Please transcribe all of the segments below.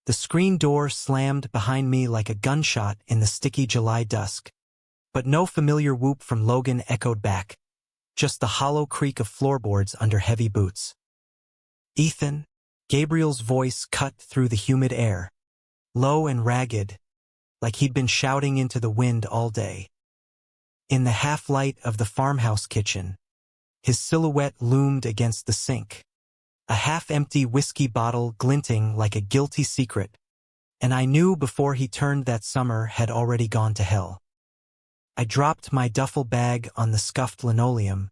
The screen door slammed behind me like a gunshot in the sticky July dusk. But no familiar whoop from Logan echoed back, just the hollow creak of floorboards under heavy boots. "Ethan," Gabriel's voice cut through the humid air, low and ragged, like he'd been shouting into the wind all day. In the half-light of the farmhouse kitchen, his silhouette loomed against the sink, a half-empty whiskey bottle glinting like a guilty secret, and I knew before he turned that summer had already gone to hell. I dropped my duffel bag on the scuffed linoleum,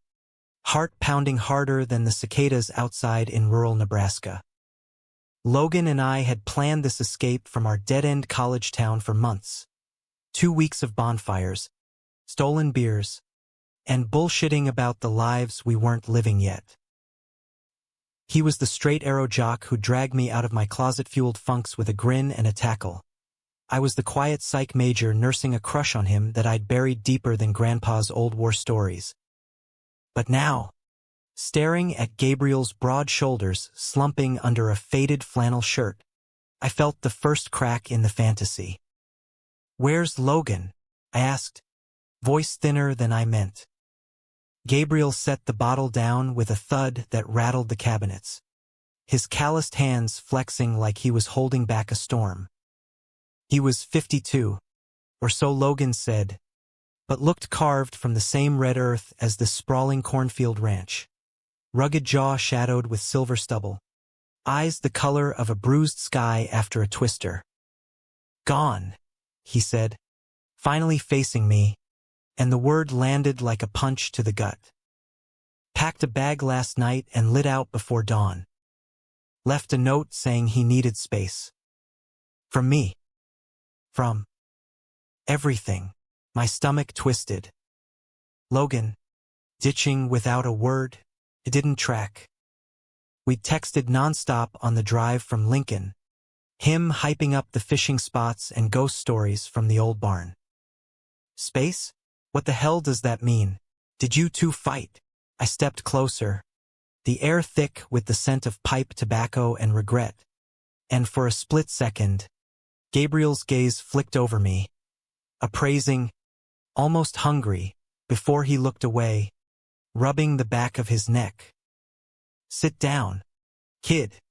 heart pounding harder than the cicadas outside in rural Nebraska. Logan and I had planned this escape from our dead-end college town for months. 2 weeks of bonfires, stolen beers, and bullshitting about the lives we weren't living yet. He was the straight-arrow jock who dragged me out of my closet-fueled funks with a grin and a tackle. I was the quiet psych major nursing a crush on him that I'd buried deeper than Grandpa's old war stories. But now, staring at Gabriel's broad shoulders slumping under a faded flannel shirt, I felt the first crack in the fantasy. "Where's Logan?" I asked, voice thinner than I meant. Gabriel set the bottle down with a thud that rattled the cabinets, his calloused hands flexing like he was holding back a storm. He was 52, or so Logan said, but looked carved from the same red earth as the sprawling cornfield ranch. Rugged jaw shadowed with silver stubble, eyes the color of a bruised sky after a twister. "Gone," he said, finally facing me, and the word landed like a punch to the gut. "Packed a bag last night and lit out before dawn. Left a note saying he needed space. From me. From everything." My stomach twisted. Logan, ditching without a word, it didn't track. We'd texted nonstop on the drive from Lincoln, him hyping up the fishing spots and ghost stories from the old barn. "Space? What the hell does that mean? Did you two fight?" I stepped closer, the air thick with the scent of pipe tobacco and regret, and for a split second, Gabriel's gaze flicked over me, appraising, almost hungry, before he looked away, rubbing the back of his neck. "Sit down, kid,"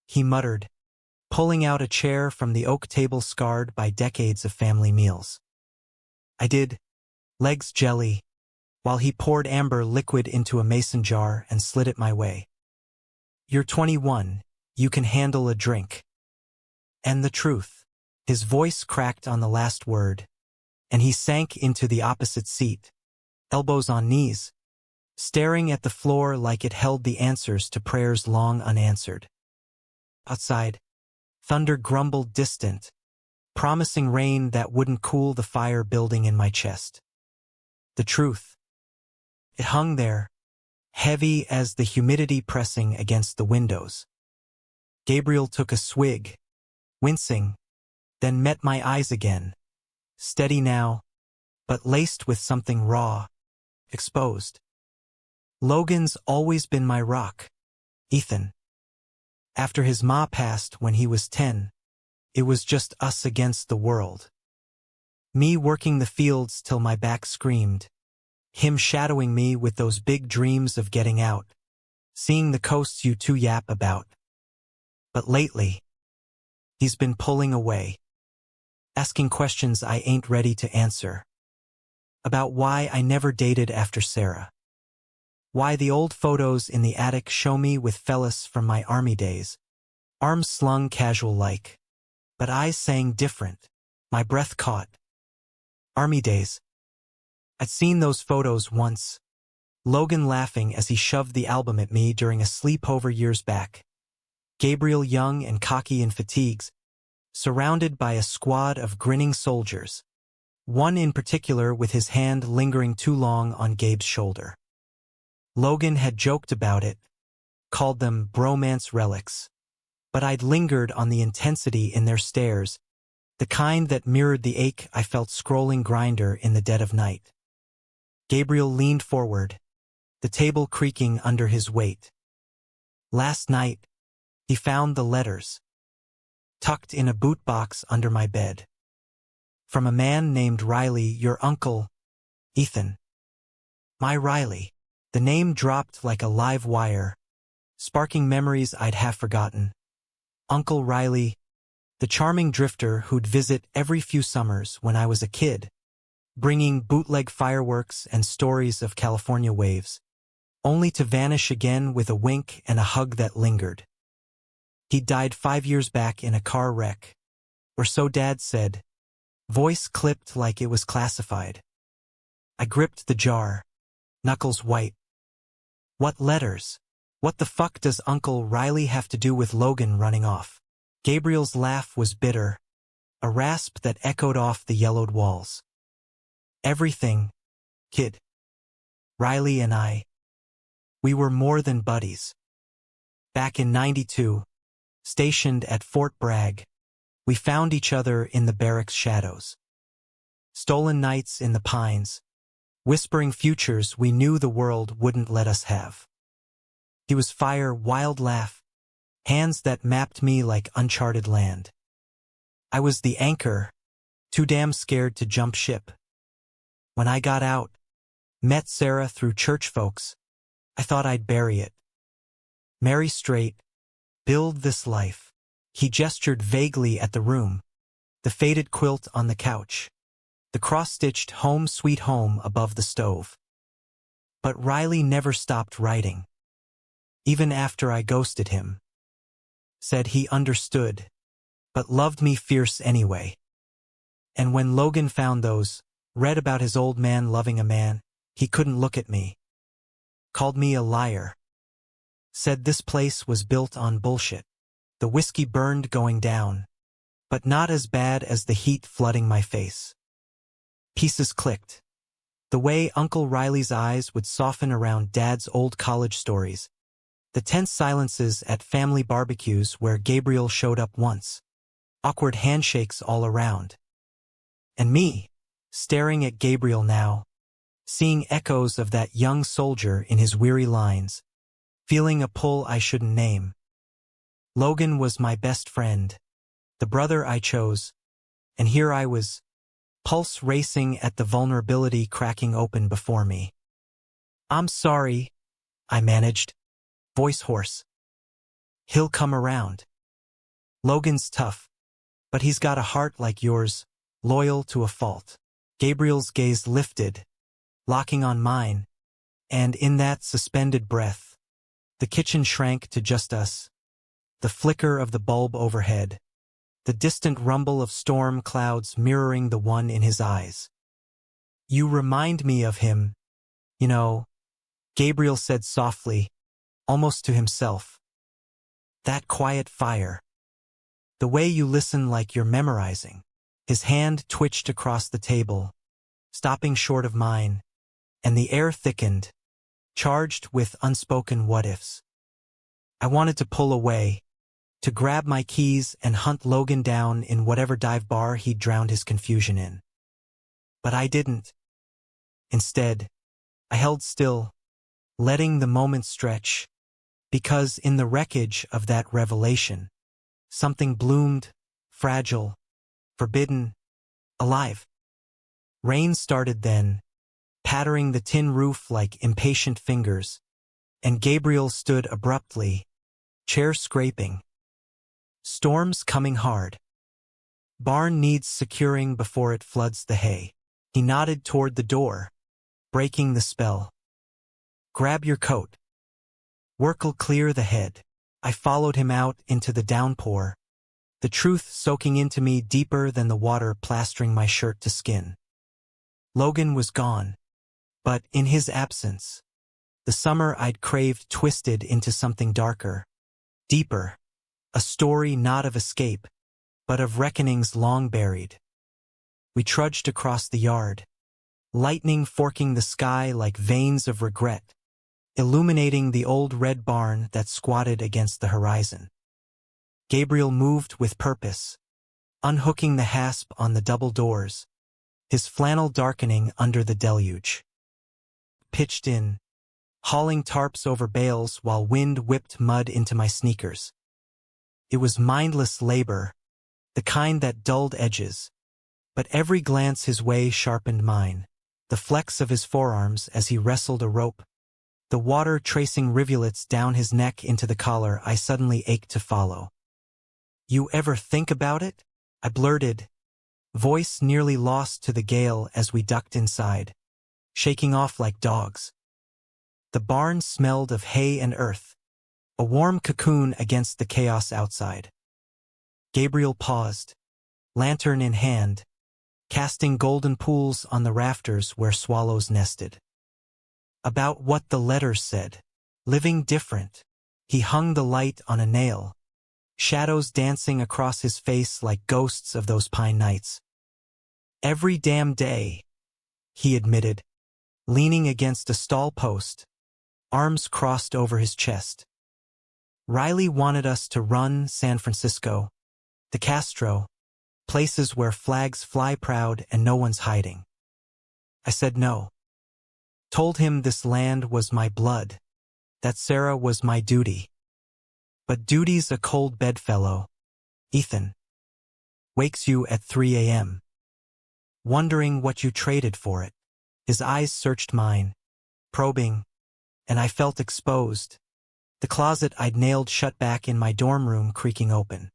he muttered, pulling out a chair from the oak table scarred by decades of family meals. I did, legs jelly, while he poured amber liquid into a mason jar and slid it my way. "You're 21, you can handle a drink." And the truth. His voice cracked on the last word, and he sank into the opposite seat, elbows on knees, staring at the floor like it held the answers to prayers long unanswered. Outside, thunder grumbled distant, promising rain that wouldn't cool the fire building in my chest. The truth. It hung there, heavy as the humidity pressing against the windows. Gabriel took a swig, wincing, then met my eyes again, steady now, but laced with something raw, exposed. "Logan's always been my rock, Ethan. After his ma passed when he was 10, it was just us against the world. Me working the fields till my back screamed, him shadowing me with those big dreams of getting out, seeing the coasts you two yap about. But lately, he's been pulling away, asking questions I ain't ready to answer. About why I never dated after Sarah. Why the old photos in the attic show me with fellas from my army days, arms slung casual-like, but eyes saying different, my breath caught. Army days. I'd seen those photos once, Logan laughing as he shoved the album at me during a sleepover years back. Gabriel young and cocky in fatigues, surrounded by a squad of grinning soldiers, one in particular with his hand lingering too long on Gabe's shoulder. Logan had joked about it, called them bromance relics, but I'd lingered on the intensity in their stares, the kind that mirrored the ache I felt scrolling Grindr in the dead of night. Gabriel leaned forward, the table creaking under his weight. Last night, he found the letters. tucked in a boot box under my bed. From a man named Riley, your uncle, Ethan. My Riley. The name dropped like a live wire, sparking memories I'd half forgotten. Uncle Riley, the charming drifter who'd visit every few summers when I was a kid, bringing bootleg fireworks and stories of California waves, only to vanish again with a wink and a hug that lingered. He died 5 years back in a car wreck, or so Dad said, voice clipped like it was classified. I gripped the jar, knuckles white. What letters? What the fuck does Uncle Riley have to do with Logan running off? Gabriel's laugh was bitter, a rasp that echoed off the yellowed walls. Everything, kid. Riley and I. We were more than buddies. Back in '92, stationed at Fort Bragg, we found each other in the barracks shadows. Stolen nights in the pines, whispering futures we knew the world wouldn't let us have. He was fire, wild laugh, hands that mapped me like uncharted land. I was the anchor, too damn scared to jump ship. When I got out, met Sarah through church folks, I thought I'd bury it. Marry straight, build this life. He gestured vaguely at the room, the faded quilt on the couch, the cross-stitched home sweet home above the stove. But Riley never stopped writing. Even after I ghosted him. Said he understood, but loved me fierce anyway. And when Logan found those, read about his old man loving a man, he couldn't look at me. Called me a liar. Said this place was built on bullshit. The whiskey burned going down, but not as bad as the heat flooding my face. Pieces clicked. The way Uncle Riley's eyes would soften around Dad's old college stories. The tense silences at family barbecues where Gabriel showed up once. Awkward handshakes all around. And me, staring at Gabriel now, seeing echoes of that young soldier in his weary lines, feeling a pull I shouldn't name. Logan was my best friend, the brother I chose, and here I was, pulse racing at the vulnerability cracking open before me. I'm sorry, I managed, voice hoarse. He'll come around. Logan's tough, but he's got a heart like yours, loyal to a fault. Gabriel's gaze lifted, locking on mine, and in that suspended breath, the kitchen shrank to just us, the flicker of the bulb overhead, the distant rumble of storm clouds mirroring the one in his eyes. You remind me of him, you know, Gabriel said softly, almost to himself. That quiet fire. The way you listen like you're memorizing. His hand twitched across the table, stopping short of mine, and the air thickened, charged with unspoken what-ifs. I wanted to pull away, to grab my keys and hunt Logan down in whatever dive bar he'd drowned his confusion in. But I didn't. Instead, I held still, letting the moment stretch, because in the wreckage of that revelation, something bloomed, fragile, forbidden, alive. Rain started then, pattering the tin roof like impatient fingers, and Gabriel stood abruptly, chair scraping. Storm's coming hard. Barn needs securing before it floods the hay. He nodded toward the door, breaking the spell. Grab your coat. Work'll clear the head. I followed him out into the downpour, the truth soaking into me deeper than the water plastering my shirt to skin. Logan was gone, but in his absence, the summer I'd craved twisted into something darker, deeper, a story not of escape, but of reckonings long buried. We trudged across the yard, lightning forking the sky like veins of regret, illuminating the old red barn that squatted against the horizon. Gabriel moved with purpose, unhooking the hasp on the double doors, his flannel darkening under the deluge. Pitched in, hauling tarps over bales while wind whipped mud into my sneakers. It was mindless labor, the kind that dulled edges. But every glance his way sharpened mine, the flex of his forearms as he wrestled a rope, the water tracing rivulets down his neck into the collar I suddenly ached to follow. "You ever think about it?" I blurted, voice nearly lost to the gale as we ducked inside, shaking off like dogs. The barn smelled of hay and earth, a warm cocoon against the chaos outside. Gabriel paused, lantern in hand, casting golden pools on the rafters where swallows nested. About what the letters said, living different. He hung the light on a nail, shadows dancing across his face like ghosts of those pine nights. "Every damn day," he admitted, leaning against a stall post, arms crossed over his chest. "Riley wanted us to run San Francisco, the Castro, places where flags fly proud and no one's hiding." I said no. Told him this land was my blood, that Sarah was my duty. But duty's a cold bedfellow, Ethan. Wakes you at 3 a.m. wondering what you traded for it. His eyes searched mine, probing, and I felt exposed, the closet I'd nailed shut back in my dorm room creaking open.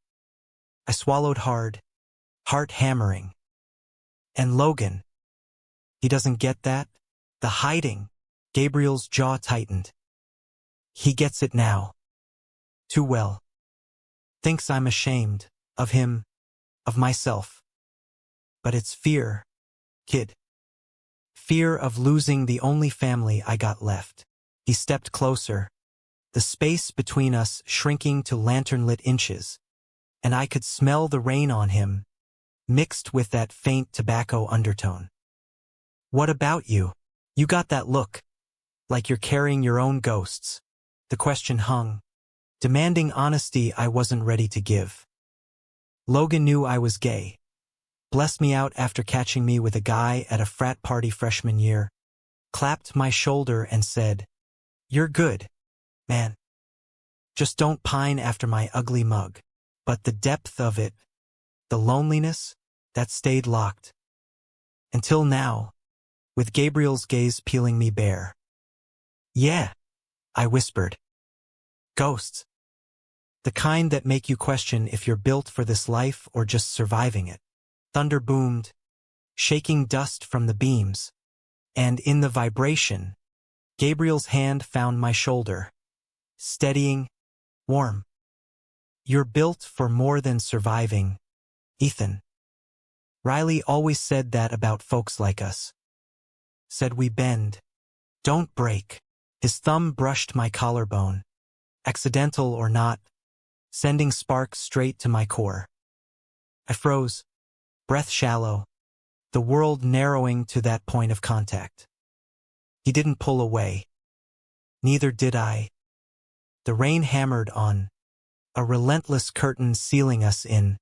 I swallowed hard, heart hammering. "And Logan, he doesn't get that? The hiding." Gabriel's jaw tightened. "He gets it now. Too well. Thinks I'm ashamed of him, of myself. But it's fear, kid. Fear of losing the only family I got left." He stepped closer, the space between us shrinking to lantern-lit inches, and I could smell the rain on him, mixed with that faint tobacco undertone. "What about you? You got that look, like you're carrying your own ghosts." The question hung, demanding honesty I wasn't ready to give. Logan knew I was gay. Blessed me out after catching me with a guy at a frat party freshman year, clapped my shoulder and said, "You're good, man. Just don't pine after my ugly mug." But the depth of it, the loneliness, that stayed locked. Until now, with Gabriel's gaze peeling me bare. "Yeah," I whispered. "Ghosts. The kind that make you question if you're built for this life or just surviving it." Thunder boomed, shaking dust from the beams, and in the vibration, Gabriel's hand found my shoulder, steadying, warm. "You're built for more than surviving, Ethan. Riley always said that about folks like us. Said we bend, don't break." His thumb brushed my collarbone, accidental or not, sending sparks straight to my core. I froze, breath shallow, the world narrowing to that point of contact. He didn't pull away. Neither did I. The rain hammered on, a relentless curtain sealing us in,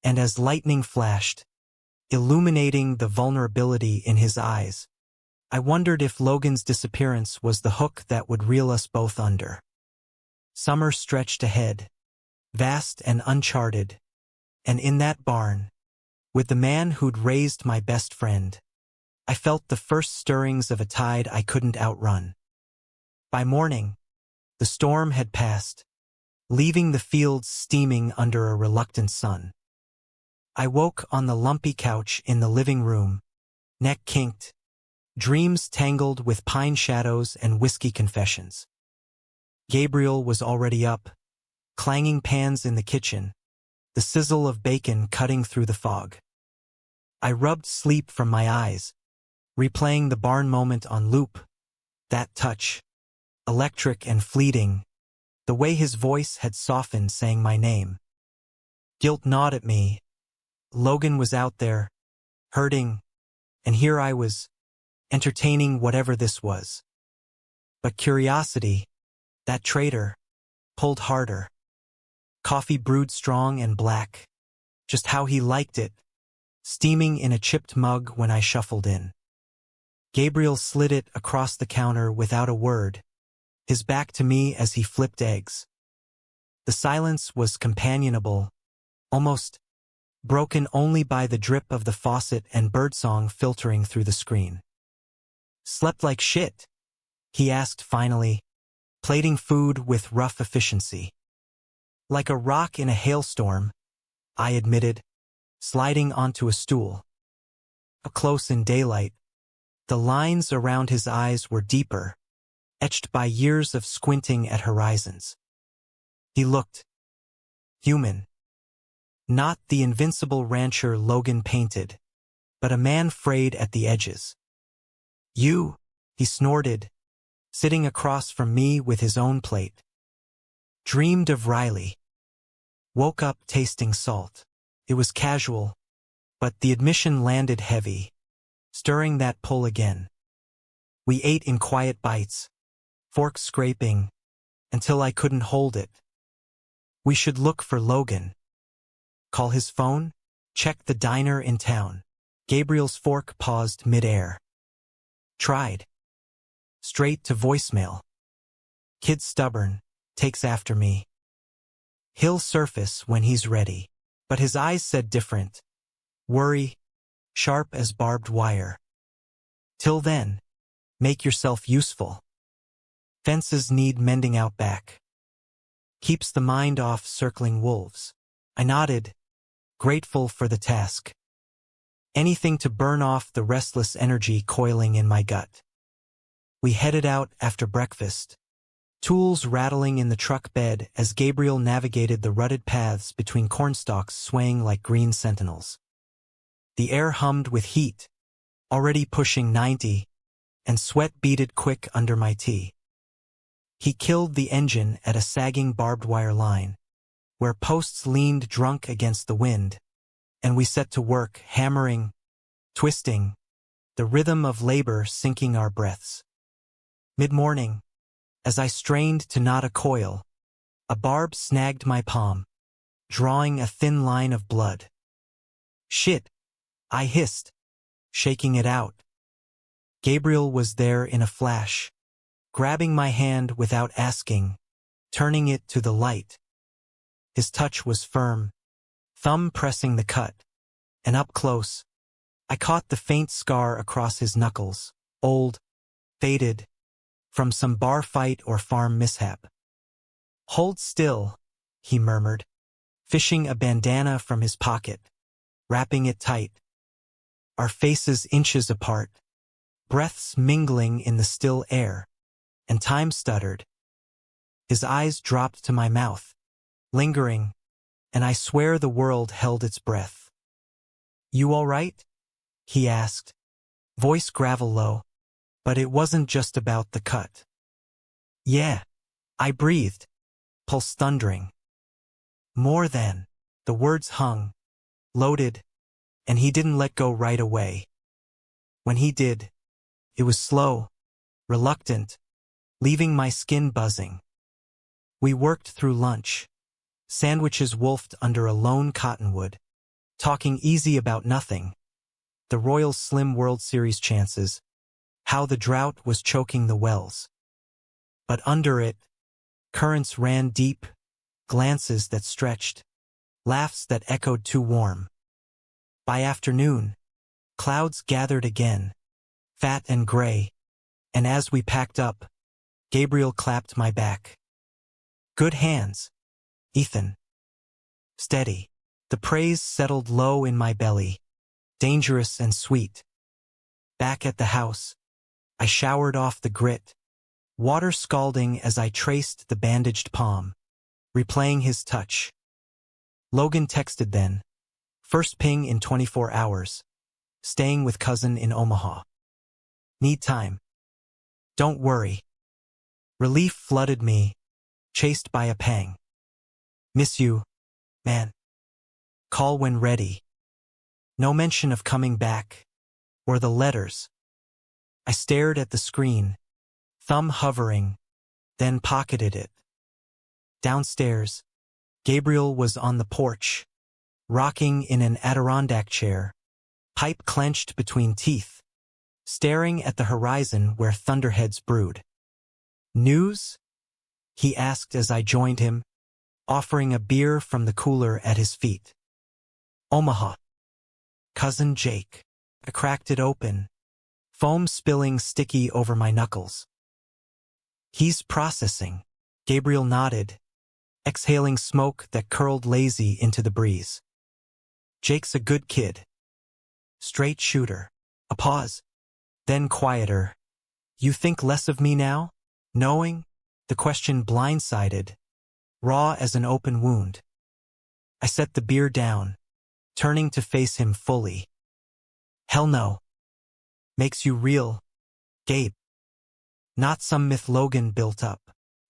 and as lightning flashed, illuminating the vulnerability in his eyes, I wondered if Logan's disappearance was the hook that would reel us both under. Summer stretched ahead, vast and uncharted, and in that barn, with the man who'd raised my best friend, I felt the first stirrings of a tide I couldn't outrun. By morning, the storm had passed, leaving the fields steaming under a reluctant sun. I woke on the lumpy couch in the living room, neck kinked, dreams tangled with pine shadows and whiskey confessions. Gabriel was already up, clanging pans in the kitchen, the sizzle of bacon cutting through the fog. I rubbed sleep from my eyes, replaying the barn moment on loop, that touch, electric and fleeting, the way his voice had softened saying my name. Guilt gnawed at me. Logan was out there, hurting, and here I was, entertaining whatever this was. But curiosity, that traitor, pulled harder. Coffee brewed strong and black, just how he liked it, steaming in a chipped mug when I shuffled in. Gabriel slid it across the counter without a word, his back to me as he flipped eggs. The silence was companionable, almost broken only by the drip of the faucet and birdsong filtering through the screen. "Slept like shit?" he asked finally, plating food with rough efficiency. "Like a rock in a hailstorm," I admitted, sliding onto a stool. Up close in daylight, the lines around his eyes were deeper, etched by years of squinting at horizons. He looked human. Not the invincible rancher Logan painted, but a man frayed at the edges. "You," he snorted, sitting across from me with his own plate. "Dreamed of Riley. Woke up tasting salt." It was casual, but the admission landed heavy, stirring that pull again. We ate in quiet bites, forks scraping, until I couldn't hold it. "We should look for Logan. Call his phone? Check the diner in town." Gabriel's fork paused mid-air. "Tried. Straight to voicemail. Kid stubborn, takes after me. He'll surface when he's ready." But his eyes said different. Worry, sharp as barbed wire. "Till then, make yourself useful. Fences need mending out back. Keeps the mind off circling wolves." I nodded, grateful for the task. Anything to burn off the restless energy coiling in my gut. We headed out after breakfast, tools rattling in the truck bed as Gabriel navigated the rutted paths between cornstalks swaying like green sentinels. The air hummed with heat, already pushing 90, and sweat beaded quick under my tee. He killed the engine at a sagging barbed wire line, where posts leaned drunk against the wind, and we set to work hammering, twisting, the rhythm of labor sinking our breaths. Mid-morning, as I strained to knot a coil, a barb snagged my palm, drawing a thin line of blood. "Shit," I hissed, shaking it out. Gabriel was there in a flash, grabbing my hand without asking, turning it to the light. His touch was firm, thumb pressing the cut, and up close, I caught the faint scar across his knuckles, old, faded, from some bar fight or farm mishap. "Hold still," he murmured, fishing a bandana from his pocket, wrapping it tight. Our faces inches apart, breaths mingling in the still air, and time stuttered. His eyes dropped to my mouth, lingering, and I swear the world held its breath. "You all right?" he asked, voice gravel low, but it wasn't just about the cut. "Yeah," I breathed, pulse thundering. "More than." The words hung, loaded, and he didn't let go right away. When he did, it was slow, reluctant, leaving my skin buzzing. We worked through lunch, sandwiches wolfed under a lone cottonwood, talking easy about nothing. The Royals' slim World Series chances, how the drought was choking the wells. But under it, currents ran deep, glances that stretched, laughs that echoed too warm. By afternoon, clouds gathered again, fat and gray, and as we packed up, Gabriel clapped my back. "Good hands, Ethan." Steady. The praise settled low in my belly, dangerous and sweet. Back at the house, I showered off the grit, water scalding as I traced the bandaged palm, replaying his touch. Logan texted then, first ping in 24 hours, staying with cousin in Omaha. "Need time." "Don't worry." Relief flooded me, chased by a pang. "Miss you, man. Call when ready." No mention of coming back, or the letters. I stared at the screen, thumb hovering, then pocketed it. Downstairs, Gabriel was on the porch, rocking in an Adirondack chair, pipe clenched between teeth, staring at the horizon where thunderheads brewed. "News?" he asked as I joined him, offering a beer from the cooler at his feet. Omaha. Cousin Jake. I cracked it open, foam spilling sticky over my knuckles. He's processing. Gabriel nodded, exhaling smoke that curled lazy into the breeze. Jake's a good kid. Straight shooter. A pause. Then quieter. You think less of me now? Knowing? The question blindsided, raw as an open wound. I set the beer down, turning to face him fully. Hell no. Makes you real, Gabe. Not some myth Logan built up.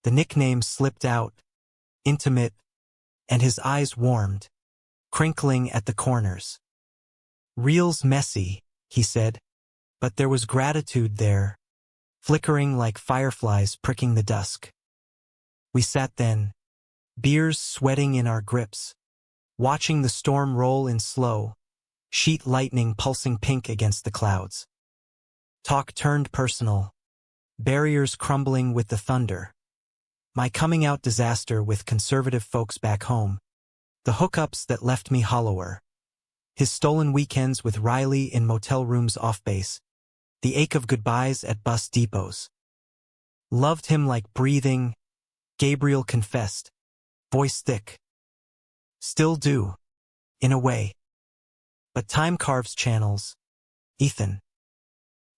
The nickname slipped out, intimate, and his eyes warmed, crinkling at the corners. Real's messy, he said, but there was gratitude there, flickering like fireflies pricking the dusk. We sat then, beers sweating in our grips, watching the storm roll in slow, sheet lightning pulsing pink against the clouds. Talk turned personal, barriers crumbling with the thunder. My coming out disaster with conservative folks back home, the hookups that left me hollower. His stolen weekends with Riley in motel rooms off base, the ache of goodbyes at bus depots. Loved him like breathing, Gabriel confessed, voice thick. Still do, in a way. But time carves channels. Ethan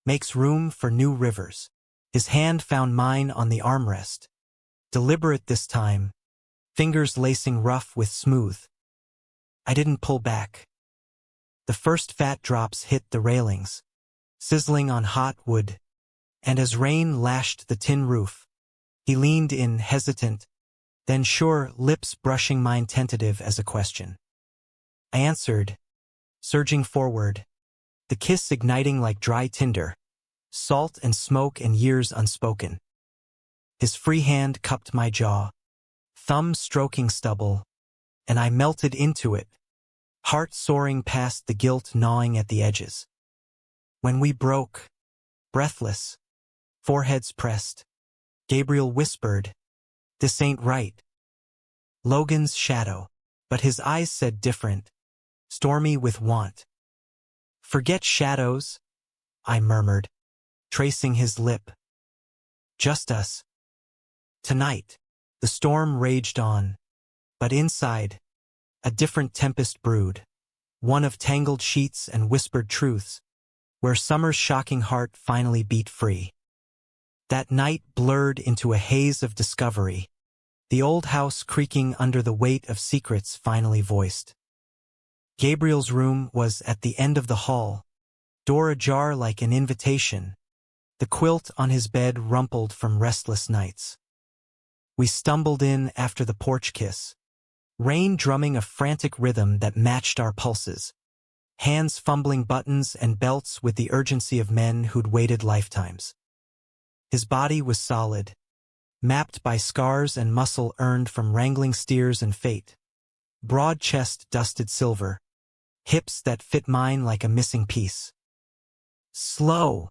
makes room for new rivers. His hand found mine on the armrest. Deliberate this time, fingers lacing rough with smooth. I didn't pull back. The first fat drops hit the railings, sizzling on hot wood, and as rain lashed the tin roof, he leaned in hesitant, then sure, lips brushing mine tentative as a question. I answered, surging forward, the kiss igniting like dry tinder, salt and smoke and years unspoken. His free hand cupped my jaw, thumb stroking stubble, and I melted into it, heart soaring past the guilt gnawing at the edges. When we broke, breathless, foreheads pressed, Gabriel whispered, "This ain't right." Logan's shadow, but his eyes said different, stormy with want. "Forget shadows," I murmured, tracing his lip. "Just us." Tonight, the storm raged on, but inside, a different tempest brewed, one of tangled sheets and whispered truths, where summer's shocking heart finally beat free. That night blurred into a haze of discovery, the old house creaking under the weight of secrets finally voiced. Gabriel's room was at the end of the hall, door ajar like an invitation, the quilt on his bed rumpled from restless nights. We stumbled in after the porch kiss, rain drumming a frantic rhythm that matched our pulses, hands fumbling buttons and belts with the urgency of men who'd waited lifetimes. His body was solid, mapped by scars and muscle earned from wrangling steers and fate. Broad chest dusted silver, hips that fit mine like a missing piece. "Slow,"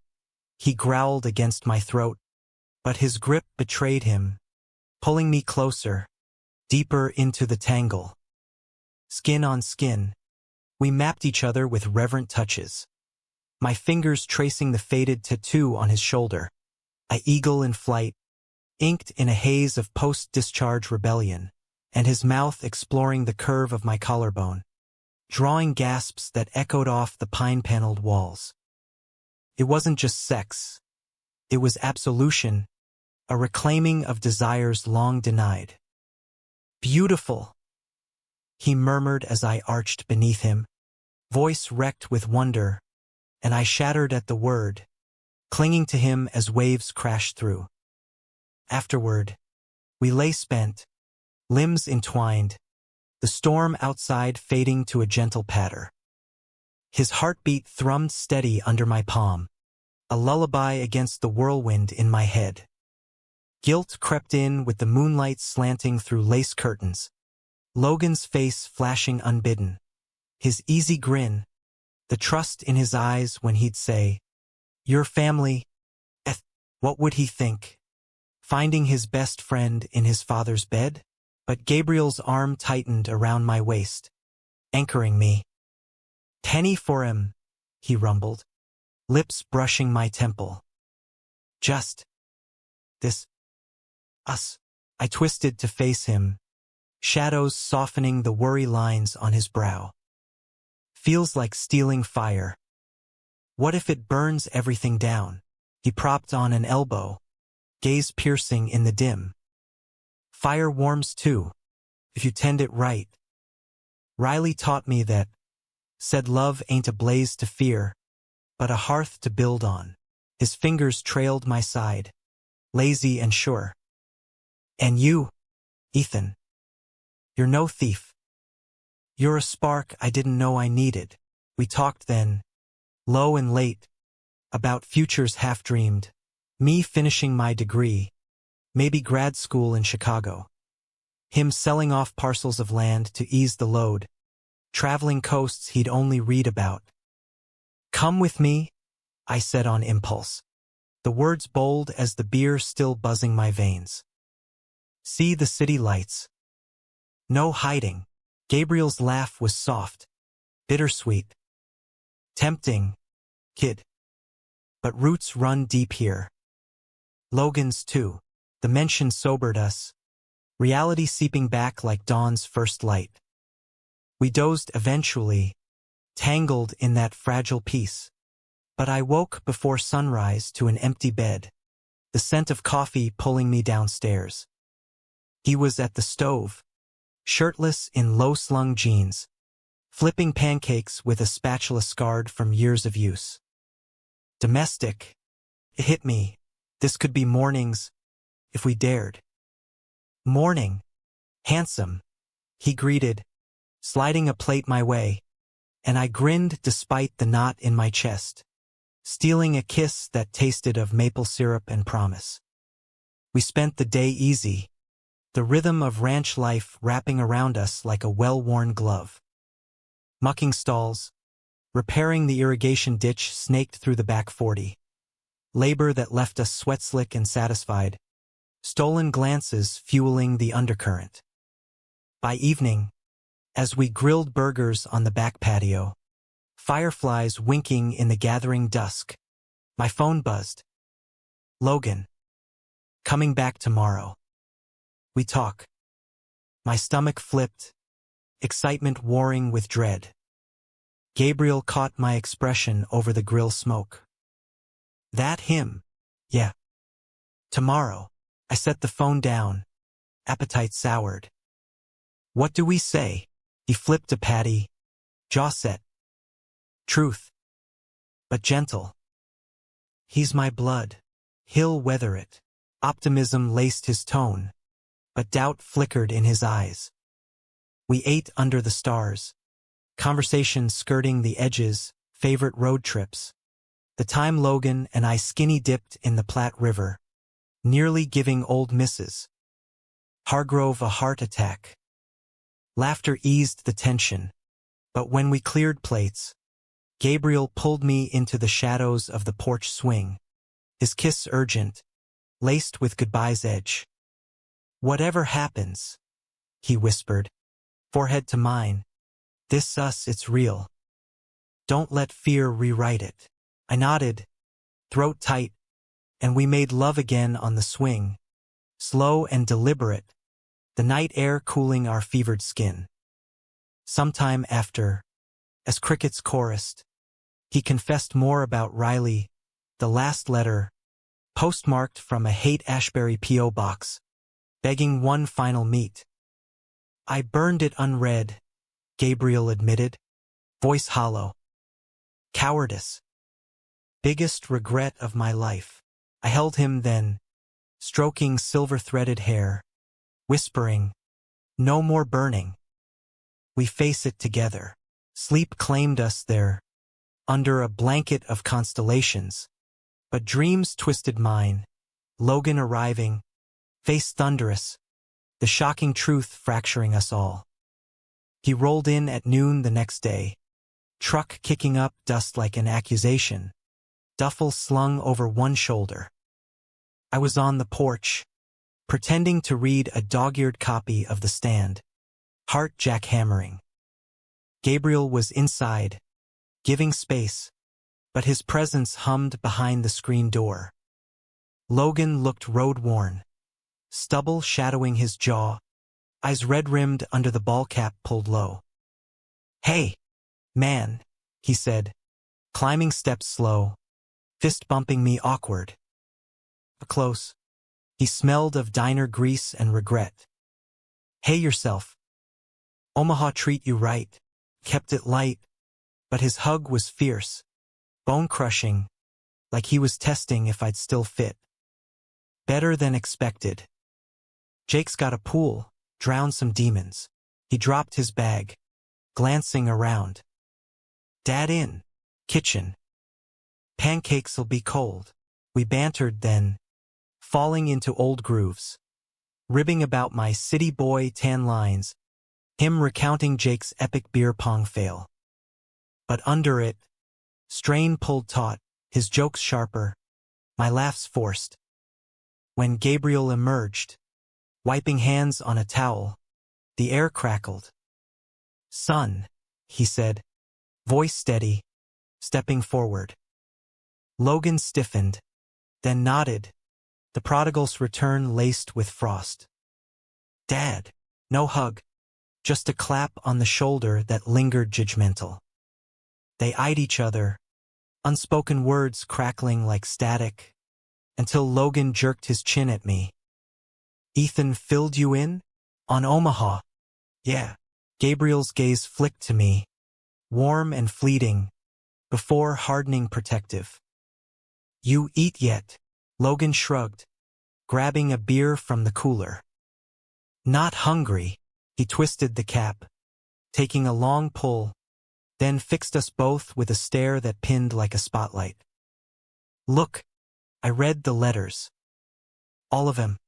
he growled against my throat, but his grip betrayed him, pulling me closer, deeper into the tangle. Skin on skin, we mapped each other with reverent touches, my fingers tracing the faded tattoo on his shoulder, a eagle in flight, inked in a haze of post-discharge rebellion, and his mouth exploring the curve of my collarbone, drawing gasps that echoed off the pine-paneled walls. It wasn't just sex. It was absolution, a reclaiming of desires long denied. "Beautiful," he murmured as I arched beneath him, voice wrecked with wonder, and I shattered at the word, clinging to him as waves crashed through. Afterward, we lay spent, limbs entwined, the storm outside fading to a gentle patter. His heartbeat thrummed steady under my palm, a lullaby against the whirlwind in my head. Guilt crept in with the moonlight slanting through lace curtains, Logan's face flashing unbidden, his easy grin, the trust in his eyes when he'd say, "Your family, what would he think?" Finding his best friend in his father's bed? But Gabriel's arm tightened around my waist, anchoring me. penny for him, he rumbled, lips brushing my temple. Just this. Us. I twisted to face him, shadows softening the worry lines on his brow. Feels like stealing fire. What if it burns everything down? He propped on an elbow, gaze piercing in the dim. Fire warms too, if you tend it right. Riley taught me that, said love ain't a blaze to fear, but a hearth to build on. His fingers trailed my side, lazy and sure. And you, Ethan, you're no thief. You're a spark I didn't know I needed. We talked then, low and late, about futures half-dreamed, me finishing my degree, maybe grad school in Chicago. Him selling off parcels of land to ease the load, traveling coasts he'd only read about. Come with me, I said on impulse, the words bold as the beer still buzzing my veins. See the city lights. No hiding. Gabriel's laugh was soft, bittersweet. Tempting, kid. But roots run deep here. Logan's too. The mention sobered us, reality seeping back like dawn's first light. We dozed eventually, tangled in that fragile peace. But I woke before sunrise to an empty bed, the scent of coffee pulling me downstairs. He was at the stove, shirtless in low-slung jeans, flipping pancakes with a spatula scarred from years of use. Domestic. It hit me. This could be mornings, if we dared. Morning. Handsome, he greeted, sliding a plate my way, and I grinned despite the knot in my chest, stealing a kiss that tasted of maple syrup and promise. We spent the day easy, the rhythm of ranch life wrapping around us like a well-worn glove. Mucking stalls, repairing the irrigation ditch snaked through the back 40. Labor that left us sweat-slick and satisfied, stolen glances fueling the undercurrent. By evening, as we grilled burgers on the back patio, fireflies winking in the gathering dusk, my phone buzzed. Logan. Coming back tomorrow. We talk. My stomach flipped, excitement warring with dread. Gabriel caught my expression over the grill smoke. That him? Yeah. Tomorrow. I set the phone down, appetite soured. What do we say? He flipped a patty, jaw set. Truth. But gentle. He's my blood. He'll weather it. Optimism laced his tone, but doubt flickered in his eyes. We ate under the stars, conversation skirting the edges, favorite road trips. The time Logan and I skinny dipped in the Platte River, nearly giving old Mrs. Hargrove a heart attack. Laughter eased the tension, but when we cleared plates, Gabriel pulled me into the shadows of the porch swing, his kiss urgent, laced with goodbye's edge. Whatever happens, he whispered, forehead to mine, this us, it's real. Don't let fear rewrite it. I nodded, throat tight, and we made love again on the swing, slow and deliberate, the night air cooling our fevered skin. Sometime after, as crickets chorused, he confessed more about Riley, the last letter, postmarked from a Haight-Ashbury P.O. box, begging one final meet. I burned it unread, Gabriel admitted, voice hollow. Cowardice. Biggest regret of my life. I held him then, stroking silver-threaded hair, whispering, no more burning. We face it together. Sleep claimed us there, under a blanket of constellations. But dreams twisted mine, Logan arriving, face thunderous, the shocking truth fracturing us all. He rolled in at noon the next day, truck kicking up dust like an accusation, duffel slung over one shoulder. I was on the porch, pretending to read a dog-eared copy of The Stand, heart jackhammering. Gabriel was inside, giving space, but his presence hummed behind the screen door. Logan looked road-worn, stubble shadowing his jaw, eyes red-rimmed under the ball cap pulled low. "Hey, man," he said, climbing steps slow, fist bumping me awkward. Close. He smelled of diner grease and regret. "Hey yourself. Omaha treat you right." Kept it light, but his hug was fierce, bone-crushing, like he was testing if I'd still fit. Better than expected. "Jake's got a pool, drowned some demons." He dropped his bag, glancing around. "Dad in. Kitchen. Pancakes'll be cold." We bantered then, falling into old grooves, ribbing about my city boy tan lines, him recounting Jake's epic beer pong fail. But under it, strain pulled taut, his jokes sharper, my laughs forced. When Gabriel emerged, wiping hands on a towel, the air crackled. "Son," he said, voice steady, stepping forward. Logan stiffened, then nodded, the prodigal's return laced with frost. "Dad." No hug, just a clap on the shoulder that lingered judgmental. They eyed each other, unspoken words crackling like static, until Logan jerked his chin at me. "Ethan filled you in? On Omaha?" "Yeah." Gabriel's gaze flicked to me, warm and fleeting, before hardening protective. "You eat yet?" Logan shrugged, grabbing a beer from the cooler. "Not hungry." He twisted the cap, taking a long pull, then fixed us both with a stare that pinned like a spotlight. "Look." I read the letters. All of them.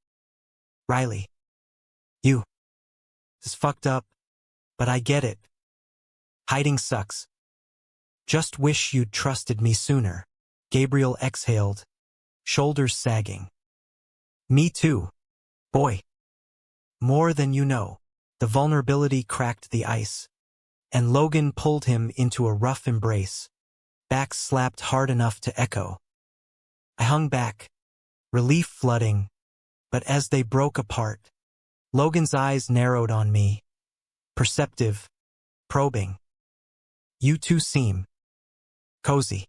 "Riley. You. This is fucked up, but I get it. Hiding sucks. Just wish you'd trusted me sooner." Gabriel exhaled, shoulders sagging. "Me too, boy. More than you know." The vulnerability cracked the ice, and Logan pulled him into a rough embrace, back slapped hard enough to echo. I hung back, relief flooding, but as they broke apart, Logan's eyes narrowed on me, perceptive, probing. "You two seem cozy.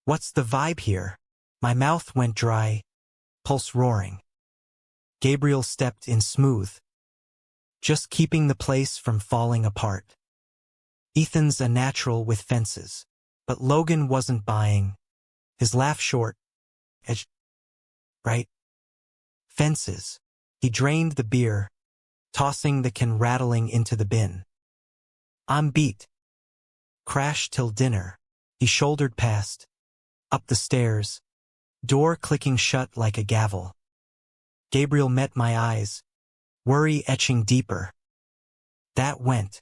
What's the vibe here?" My mouth went dry, pulse roaring. Gabriel stepped in smooth, just keeping the place from falling apart. "Ethan's a natural with fences." But Logan wasn't buying, his laugh short. "Edge. Right? Fences." He drained the beer, tossing the can rattling into the bin. "I'm beat. Crash till dinner." He shouldered past, up the stairs, door clicking shut like a gavel. Gabriel met my eyes, worry etching deeper. "That went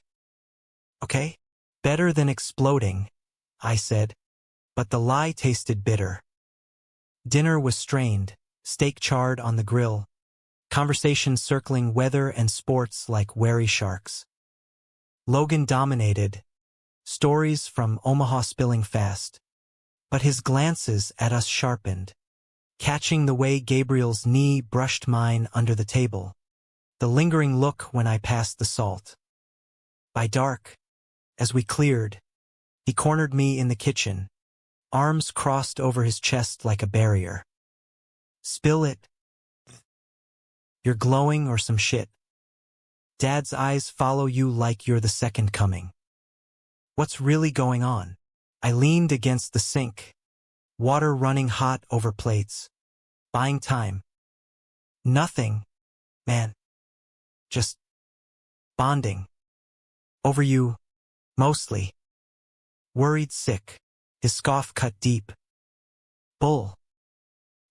okay?" "Better than exploding," I said, but the lie tasted bitter. Dinner was strained, steak charred on the grill, conversation circling weather and sports like wary sharks. Logan dominated, stories from Omaha spilling fast, but his glances at us sharpened, catching the way Gabriel's knee brushed mine under the table, the lingering look when I passed the salt. By dark, as we cleared, he cornered me in the kitchen, arms crossed over his chest like a barrier. "Spill it. You're glowing or some shit. Dad's eyes follow you like you're the second coming." "What's really going on?" I leaned against the sink, water running hot over plates, buying time. "Nothing, man. Just bonding. Over you, mostly." Worried sick, his scoff cut deep. "Bull.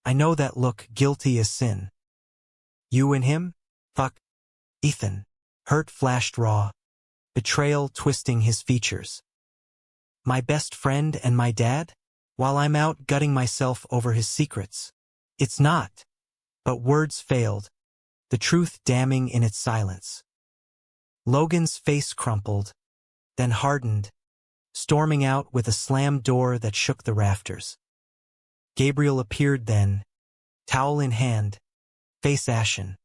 I know that look, guilty as sin." "You and him? Fuck." Ethan. Hurt flashed raw, betrayal twisting his features. "My best friend and my dad? While I'm out gutting myself over his secrets." "It's not." But words failed, the truth damning in its silence. Logan's face crumpled, then hardened, storming out with a slammed door that shook the rafters. Gabriel appeared then, towel in hand, face ashen.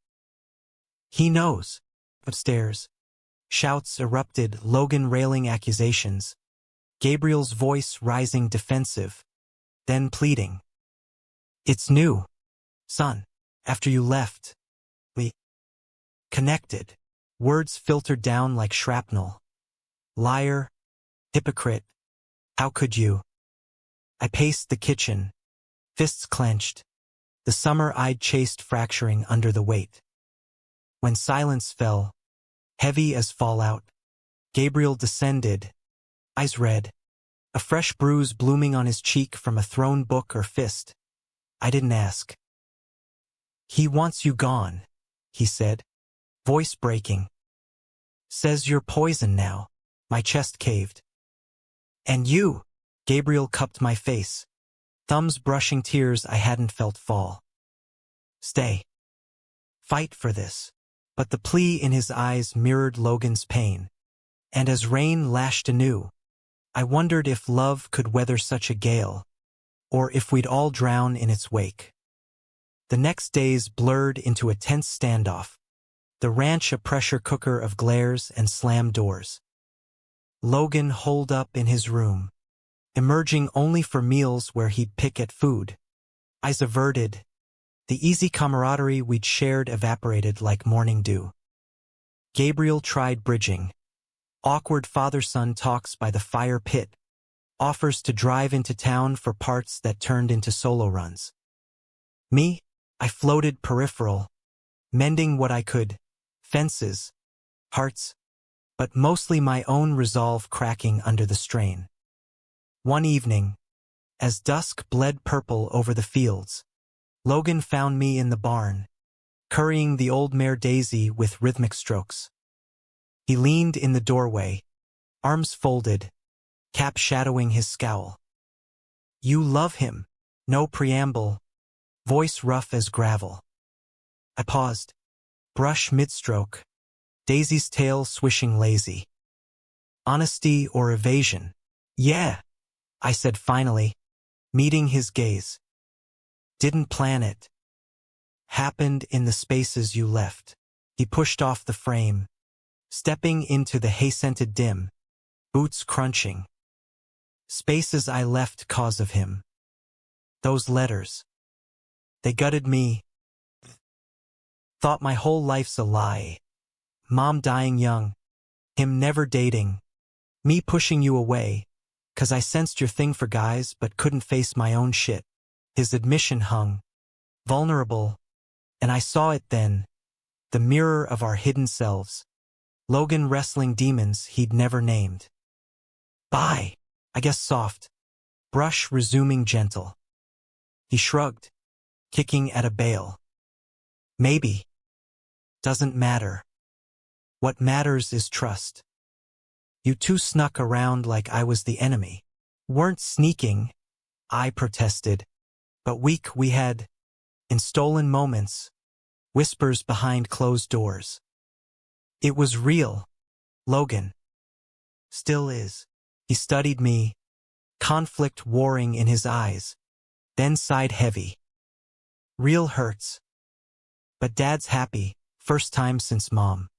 He knows. Upstairs, shouts erupted, Logan railing accusations, Gabriel's voice rising defensive, then pleading. It's new, son. After you left, we connected. Words filtered down like shrapnel. Liar, hypocrite, how could you? I paced the kitchen, fists clenched, the summer I'd chased fracturing under the weight. When silence fell, heavy as fallout, Gabriel descended, eyes red, a fresh bruise blooming on his cheek from a thrown book or fist. I didn't ask. He wants you gone, he said, voice breaking. Says you're poison now. My chest caved. And you, Gabriel cupped my face, thumbs brushing tears I hadn't felt fall. Stay. Fight for this. But the plea in his eyes mirrored Logan's pain. And as rain lashed anew, I wondered if love could weather such a gale, or if we'd all drown in its wake. The next days blurred into a tense standoff, the ranch a pressure cooker of glares and slammed doors. Logan holed up in his room, emerging only for meals where he'd pick at food. Eyes averted, the easy camaraderie we'd shared evaporated like morning dew. Gabriel tried bridging. Awkward father-son talks by the fire pit, offers to drive into town for parts that turned into solo runs. Me, I floated peripheral, mending what I could, fences, hearts, but mostly my own resolve cracking under the strain. One evening, as dusk bled purple over the fields, Logan found me in the barn, currying the old mare Daisy with rhythmic strokes. He leaned in the doorway, arms folded, cap shadowing his scowl. You love him, no preamble, voice rough as gravel. I paused, brush mid-stroke, Daisy's tail swishing lazy. Honesty or evasion? Yeah, I said finally, meeting his gaze. Didn't plan it. Happened in the spaces you left. He pushed off the frame, stepping into the hay-scented dim, boots crunching. Spaces I left cause of him. Those letters. They gutted me. Thought my whole life's a lie. Mom dying young. Him never dating. Me pushing you away, 'cause I sensed your thing for guys but couldn't face my own shit. His admission hung, vulnerable, and I saw it then, the mirror of our hidden selves. Logan wrestling demons he'd never named. Bye, I guess soft, brush resuming gentle. He shrugged, kicking at a bale. Maybe. Doesn't matter. What matters is trust. You two snuck around like I was the enemy. Weren't sneaking, I protested. But weak we had, in stolen moments, whispers behind closed doors. It was real, Logan. Still is. He studied me, conflict warring in his eyes, then sighed heavy. Real hurts. But Dad's happy, first time since Mom.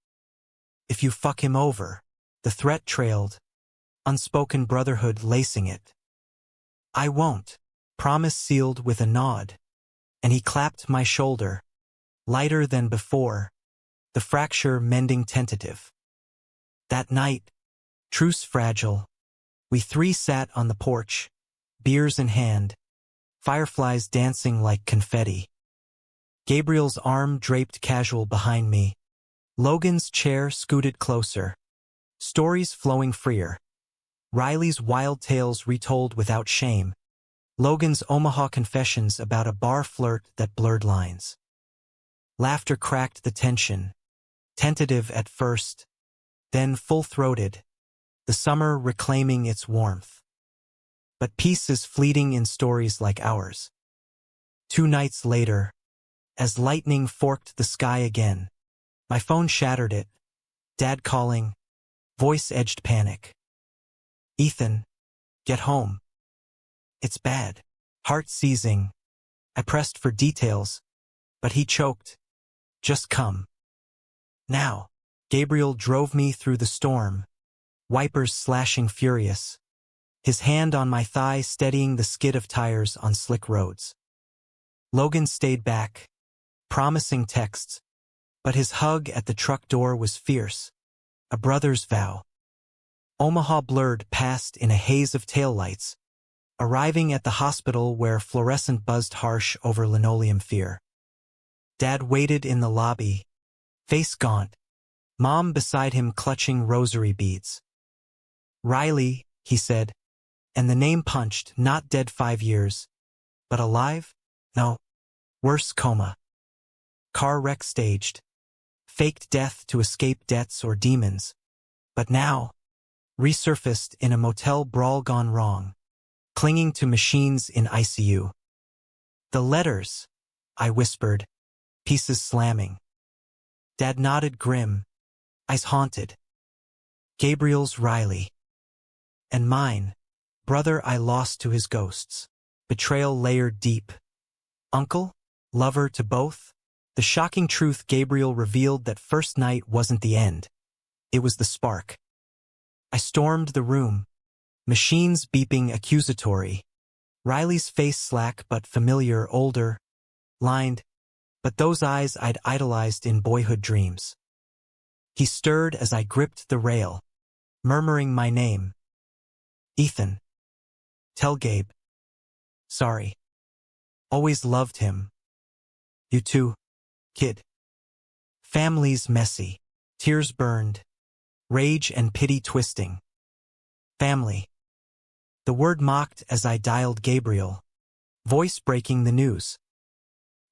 If you fuck him over, the threat trailed, unspoken brotherhood lacing it. I won't. Promise sealed with a nod, and he clapped my shoulder, lighter than before, the fracture mending tentative. That night, truce fragile, we three sat on the porch, beers in hand, fireflies dancing like confetti. Gabriel's arm draped casual behind me, Logan's chair scooted closer, stories flowing freer, Riley's wild tales retold without shame, Logan's Omaha confessions about a bar flirt that blurred lines. Laughter cracked the tension, tentative at first, then full-throated, the summer reclaiming its warmth. But peace is fleeting in stories like ours. 2 nights later, as lightning forked the sky again, my phone shattered it, Dad calling, voice-edged panic. Ethan, get home. It's bad. Heart seizing. I pressed for details, but he choked. Just come. Now. Gabriel drove me through the storm, wipers slashing furious, his hand on my thigh steadying the skid of tires on slick roads. Logan stayed back, promising texts, but his hug at the truck door was fierce, a brother's vow. Omaha blurred past in a haze of taillights, arriving at the hospital where fluorescent buzzed harsh over linoleum fear. Dad waited in the lobby, face gaunt, Mom beside him clutching rosary beads. Riley, he said, and the name punched, not dead 5 years, but alive? No, worse, coma. Car wreck staged, faked death to escape debts or demons, but now, resurfaced in a motel brawl gone wrong, clinging to machines in ICU. The letters, I whispered, pieces slamming. Dad nodded grim, eyes haunted. Gabriel's Riley. And mine, brother I lost to his ghosts. Betrayal layered deep. Uncle? Lover to both? The shocking truth Gabriel revealed that first night wasn't the end. It was the spark. I stormed the room, machines beeping accusatory. Riley's face slack but familiar, older, lined, but those eyes I'd idolized in boyhood dreams. He stirred as I gripped the rail, murmuring my name. Ethan. Tell Gabe. Sorry. Always loved him. You too, kid. Family's messy. Tears burned. Rage and pity twisting. Family. The word mocked as I dialed Gabriel, voice breaking the news.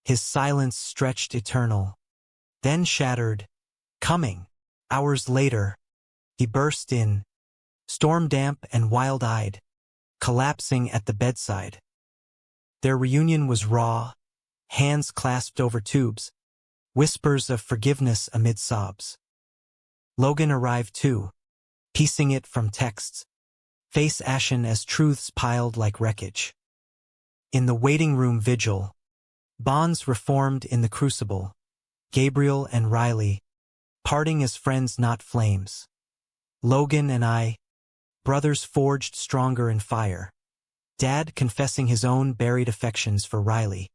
His silence stretched eternal, then shattered. Coming. Hours later, he burst in, storm-damp and wild-eyed, collapsing at the bedside. Their reunion was raw, hands clasped over tubes, whispers of forgiveness amid sobs. Logan arrived too, piecing it from texts, face ashen as truths piled like wreckage. In the waiting room vigil, bonds reformed in the crucible, Gabriel and Riley, parting as friends not flames. Logan and I, brothers forged stronger in fire. Dad confessing his own buried affections for Riley.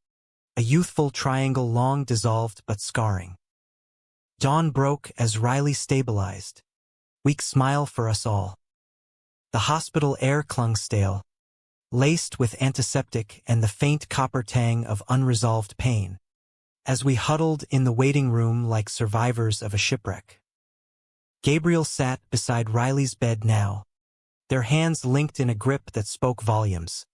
A youthful triangle long dissolved but scarring. Dawn broke as Riley stabilized. Weak smile for us all. The hospital air clung stale, laced with antiseptic and the faint copper tang of unresolved pain, as we huddled in the waiting room like survivors of a shipwreck. Gabriel sat beside Riley's bed now, their hands linked in a grip that spoke volumes,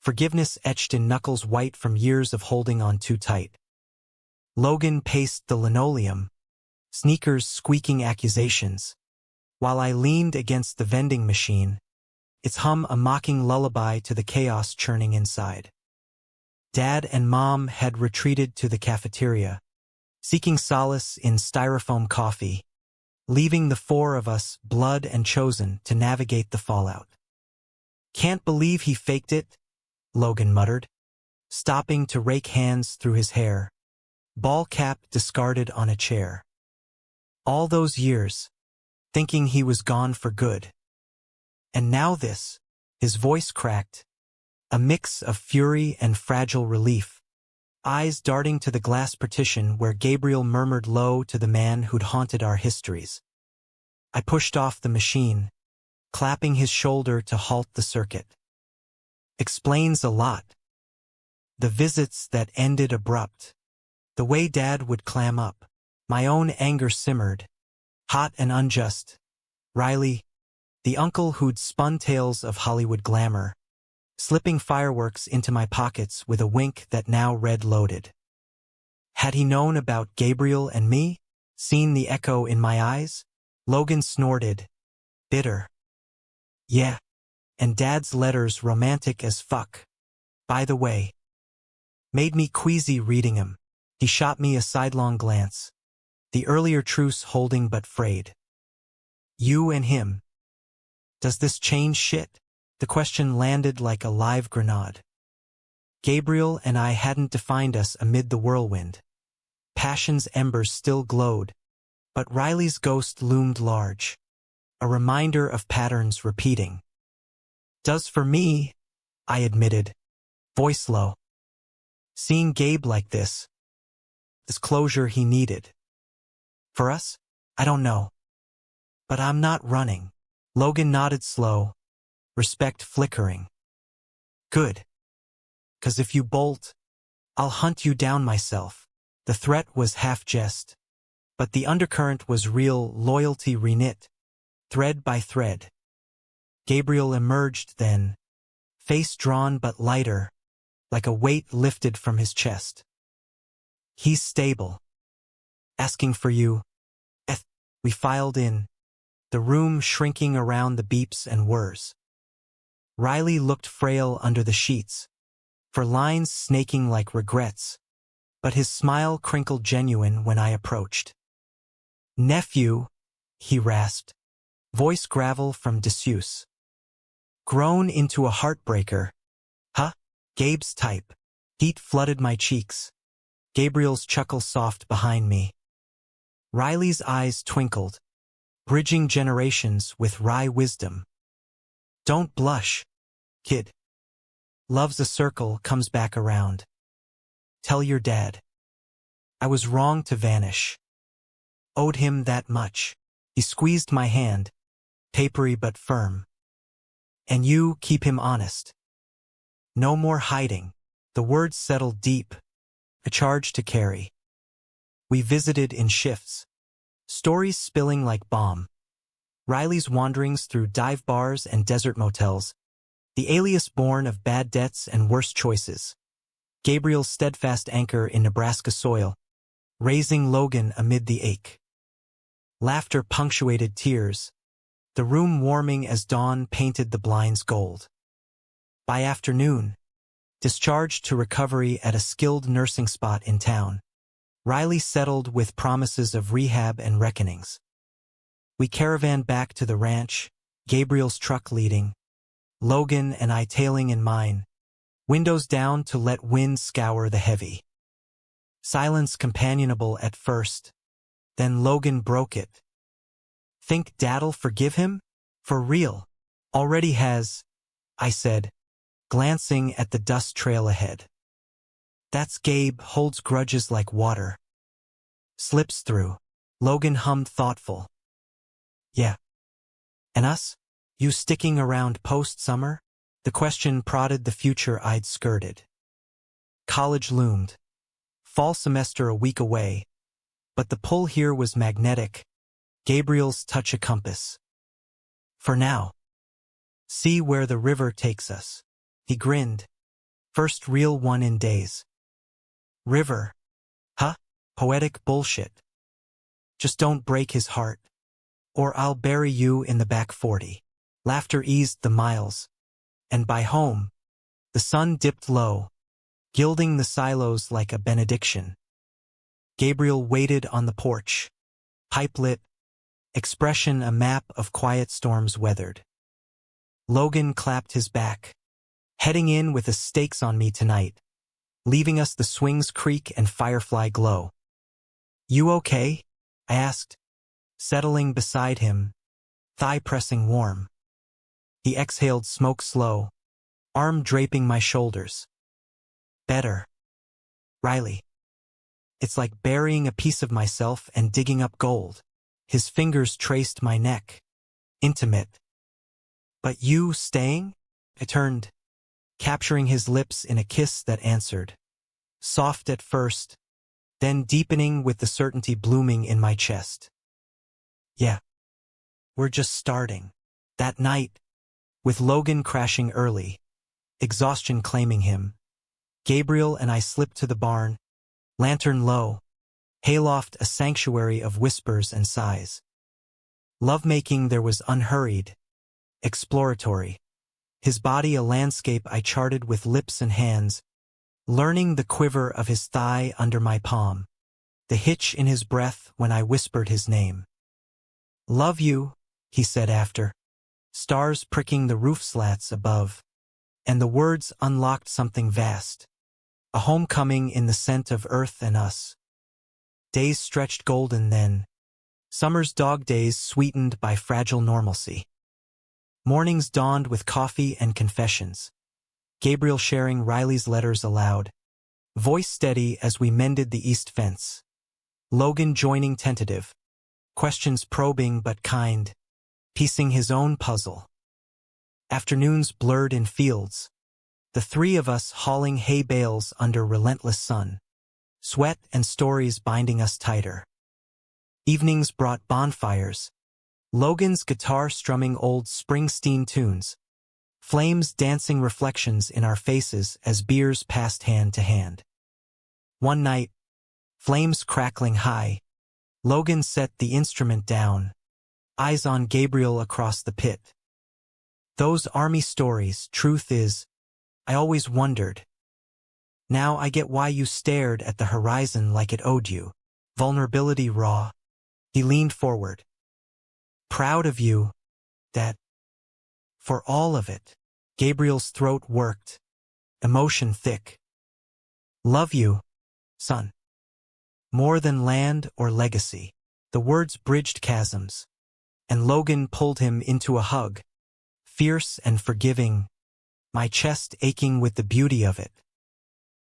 forgiveness etched in knuckles white from years of holding on too tight. Logan paced the linoleum, sneakers squeaking accusations, while I leaned against the vending machine, its hum a mocking lullaby to the chaos churning inside. Dad and Mom had retreated to the cafeteria, seeking solace in styrofoam coffee, leaving the four of us, blood and chosen, to navigate the fallout. Can't believe he faked it, Logan muttered, stopping to rake hands through his hair, ball cap discarded on a chair. All those years, thinking he was gone for good. And now this, his voice cracked, a mix of fury and fragile relief, eyes darting to the glass partition where Gabriel murmured low to the man who'd haunted our histories. I pushed off the machine, clapping his shoulder to halt the circuit. Explains a lot. The visits that ended abrupt. The way Dad would clam up. My own anger simmered, hot and unjust. Riley, the uncle who'd spun tales of Hollywood glamour, slipping fireworks into my pockets with a wink that now read loaded. Had he known about Gabriel and me, seen the echo in my eyes? Logan snorted, bitter. Yeah, and Dad's letters romantic as fuck. By the way. Made me queasy reading him. He shot me a sidelong glance. The earlier truce holding but frayed. You and him. Does this change shit? The question landed like a live grenade. Gabriel and I hadn't defined us amid the whirlwind. Passion's embers still glowed, but Riley's ghost loomed large, a reminder of patterns repeating. Does for me, I admitted, voice low. Seeing Gabe like this closure he needed. For us? I don't know. But I'm not running. Logan nodded slow, respect flickering. Good. 'Cause if you bolt, I'll hunt you down myself. The threat was half jest, but the undercurrent was real loyalty reknit, thread by thread. Gabriel emerged then, face drawn but lighter, like a weight lifted from his chest. He's stable. Asking for you. We filed in, the room shrinking around the beeps and whirs. Riley looked frail under the sheets, for lines snaking like regrets, but his smile crinkled genuine when I approached. Nephew, he rasped, voice gravel from disuse. Grown into a heartbreaker. Huh? Gabe's type. Heat flooded my cheeks. Gabriel's chuckle soft behind me. Riley's eyes twinkled, bridging generations with wry wisdom. Don't blush, kid. Love's a circle comes back around. Tell your dad. I was wrong to vanish. Owed him that much. He squeezed my hand, papery but firm. And you keep him honest. No more hiding. The words settled deep, a charge to carry. We visited in shifts, stories spilling like balm. Riley's wanderings through dive bars and desert motels, the alias born of bad debts and worse choices. Gabriel's steadfast anchor in Nebraska soil, raising Logan amid the ache. Laughter punctuated tears, the room warming as dawn painted the blinds gold. By afternoon, discharged to recovery at a skilled nursing spot in town, Riley settled with promises of rehab and reckonings. We caravanned back to the ranch, Gabriel's truck leading, Logan and I tailing in mine, windows down to let wind scour the heavy. Silence companionable at first, then Logan broke it. Think Dad'll forgive him? For real. Already has, I said, glancing at the dust trail ahead. That's Gabe holds grudges like water. Slips through. Logan hummed thoughtful. Yeah. And us? You sticking around post-summer? The question prodded the future I'd skirted. College loomed. Fall semester a week away. But the pull here was magnetic. Gabriel's touch a compass. For now. See where the river takes us. He grinned. First real one in days. River. Huh? Poetic bullshit. Just don't break his heart. Or I'll bury you in the back 40. Laughter eased the miles. And by home, the sun dipped low, gilding the silos like a benediction. Gabriel waited on the porch, pipe lit, expression a map of quiet storms weathered. Logan clapped his back, heading in with the stakes on me tonight, leaving us the swings creak and firefly glow. You okay? I asked, settling beside him, thigh pressing warm. He exhaled smoke slow, arm draping my shoulders. Better. Riley. It's like burying a piece of myself and digging up gold. His fingers traced my neck. Intimate. But you staying? I turned, capturing his lips in a kiss that answered. Soft at first, then deepening with the certainty blooming in my chest. Yeah. We're just starting. That night, with Logan crashing early, exhaustion claiming him, Gabriel and I slipped to the barn, lantern low, hayloft a sanctuary of whispers and sighs. Lovemaking there was unhurried, exploratory, his body a landscape I charted with lips and hands, learning the quiver of his thigh under my palm, the hitch in his breath when I whispered his name. Love you, he said after, stars pricking the roof slats above, and the words unlocked something vast. A homecoming in the scent of earth and us. Days stretched golden then. Summer's dog days sweetened by fragile normalcy. Mornings dawned with coffee and confessions. Gabriel sharing Riley's letters aloud. Voice steady as we mended the east fence. Logan joining tentative. Questions probing but kind. Piecing his own puzzle. Afternoons blurred in fields. The three of us hauling hay bales under relentless sun. Sweat and stories binding us tighter. Evenings brought bonfires. Logan's guitar strumming old Springsteen tunes. Flames dancing reflections in our faces as beers passed hand to hand. One night, flames crackling high, Logan set the instrument down, eyes on Gabriel across the pit. Those army stories, truth is, I always wondered. Now I get why you stared at the horizon like it owed you. Vulnerability raw. He leaned forward. Proud of you, that. For all of it. Gabriel's throat worked. Emotion thick. Love you, son. More than land or legacy. The words bridged chasms. And Logan pulled him into a hug. Fierce and forgiving. My chest aching with the beauty of it.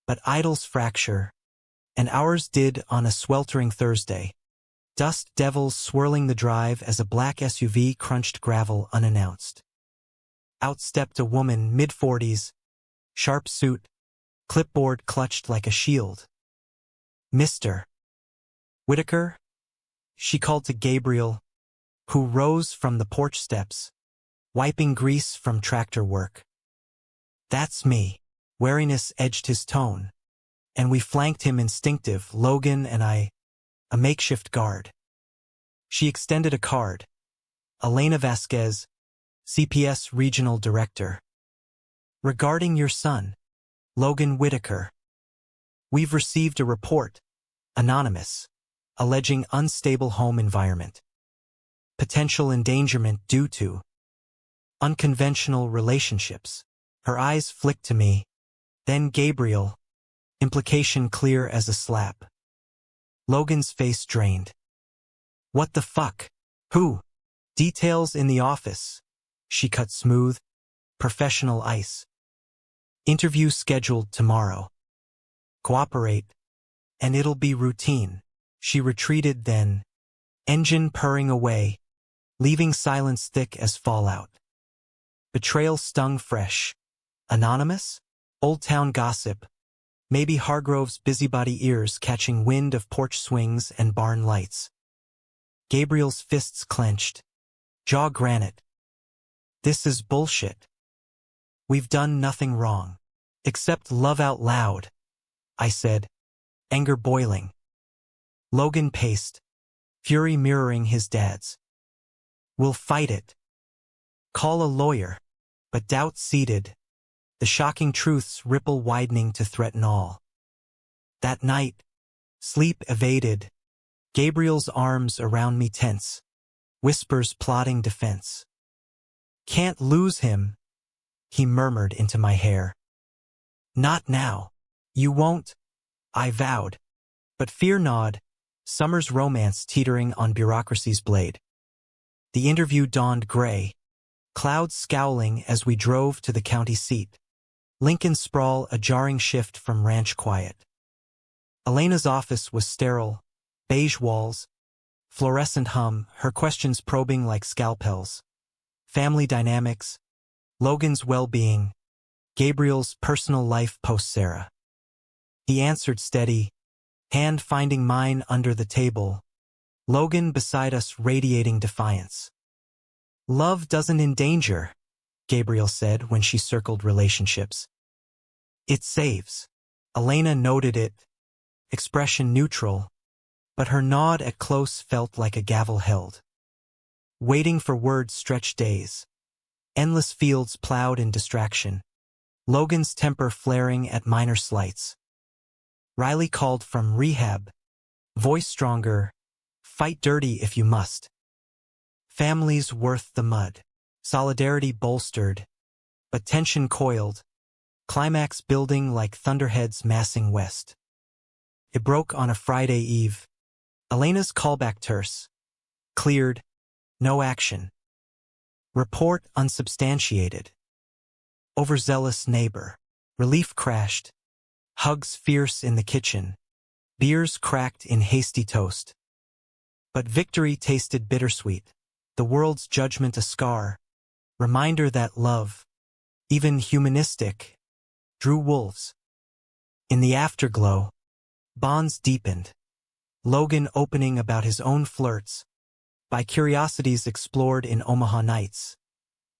But idols fracture. And ours did on a sweltering Thursday. Dust devils swirling the drive as a black SUV crunched gravel unannounced. Out stepped a woman mid-40s, sharp suit, clipboard clutched like a shield. Mr. Whitaker? She called to Gabriel, who rose from the porch steps, wiping grease from tractor work. That's me. Wariness edged his tone, and we flanked him instinctive, Logan and I, a makeshift guard. She extended a card. Elena Vasquez, CPS Regional Director. Regarding your son, Logan Whitaker. We've received a report, anonymous, alleging unstable home environment. Potential endangerment due to unconventional relationships. Her eyes flicked to me. Then Gabriel, implication clear as a slap. Logan's face drained. What the fuck? Who? Details in the office. She cut smooth. Professional ice. Interview scheduled tomorrow. Cooperate. And it'll be routine. She retreated then. Engine purring away. Leaving silence thick as fallout. Betrayal stung fresh. Anonymous? Old town gossip. Maybe Hargrove's busybody ears catching wind of porch swings and barn lights. Gabriel's fists clenched. Jaw granite. This is bullshit. We've done nothing wrong. Except love out loud, I said, anger boiling. Logan paced, fury mirroring his dad's. We'll fight it. Call a lawyer. But doubt seeded. The shocking truths ripple widening to threaten all. That night, sleep evaded. Gabriel's arms around me tense. Whispers plotting defense. Can't lose him, he murmured into my hair. Not now. You won't, I vowed. But fear not, summer's romance teetering on bureaucracy's blade. The interview dawned gray. Clouds scowling as we drove to the county seat. Lincoln sprawl a jarring shift from ranch quiet. Elena's office was sterile, beige walls, fluorescent hum, her questions probing like scalpels. Family dynamics, Logan's well-being, Gabriel's personal life post-Sarah. He answered steady, hand finding mine under the table, Logan beside us radiating defiance. Love doesn't endanger, Gabriel said when she circled relationships. It saves. Elena noted it, expression neutral, but her nod at close felt like a gavel held. Waiting for words stretched days. Endless fields plowed in distraction. Logan's temper flaring at minor slights. Riley called from rehab. Voice stronger. Fight dirty if you must. Family's worth the mud. Solidarity bolstered, but tension coiled, climax building like thunderheads massing west. It broke on a Friday eve. Elena's callback terse. Cleared. No action. Report unsubstantiated. Overzealous neighbor. Relief crashed. Hugs fierce in the kitchen. Beers cracked in hasty toast. But victory tasted bittersweet. The world's judgment a scar. Reminder that love, even humanistic, drew wolves. In the afterglow, bonds deepened. Logan opening about his own flirts, by curiosities explored in Omaha nights.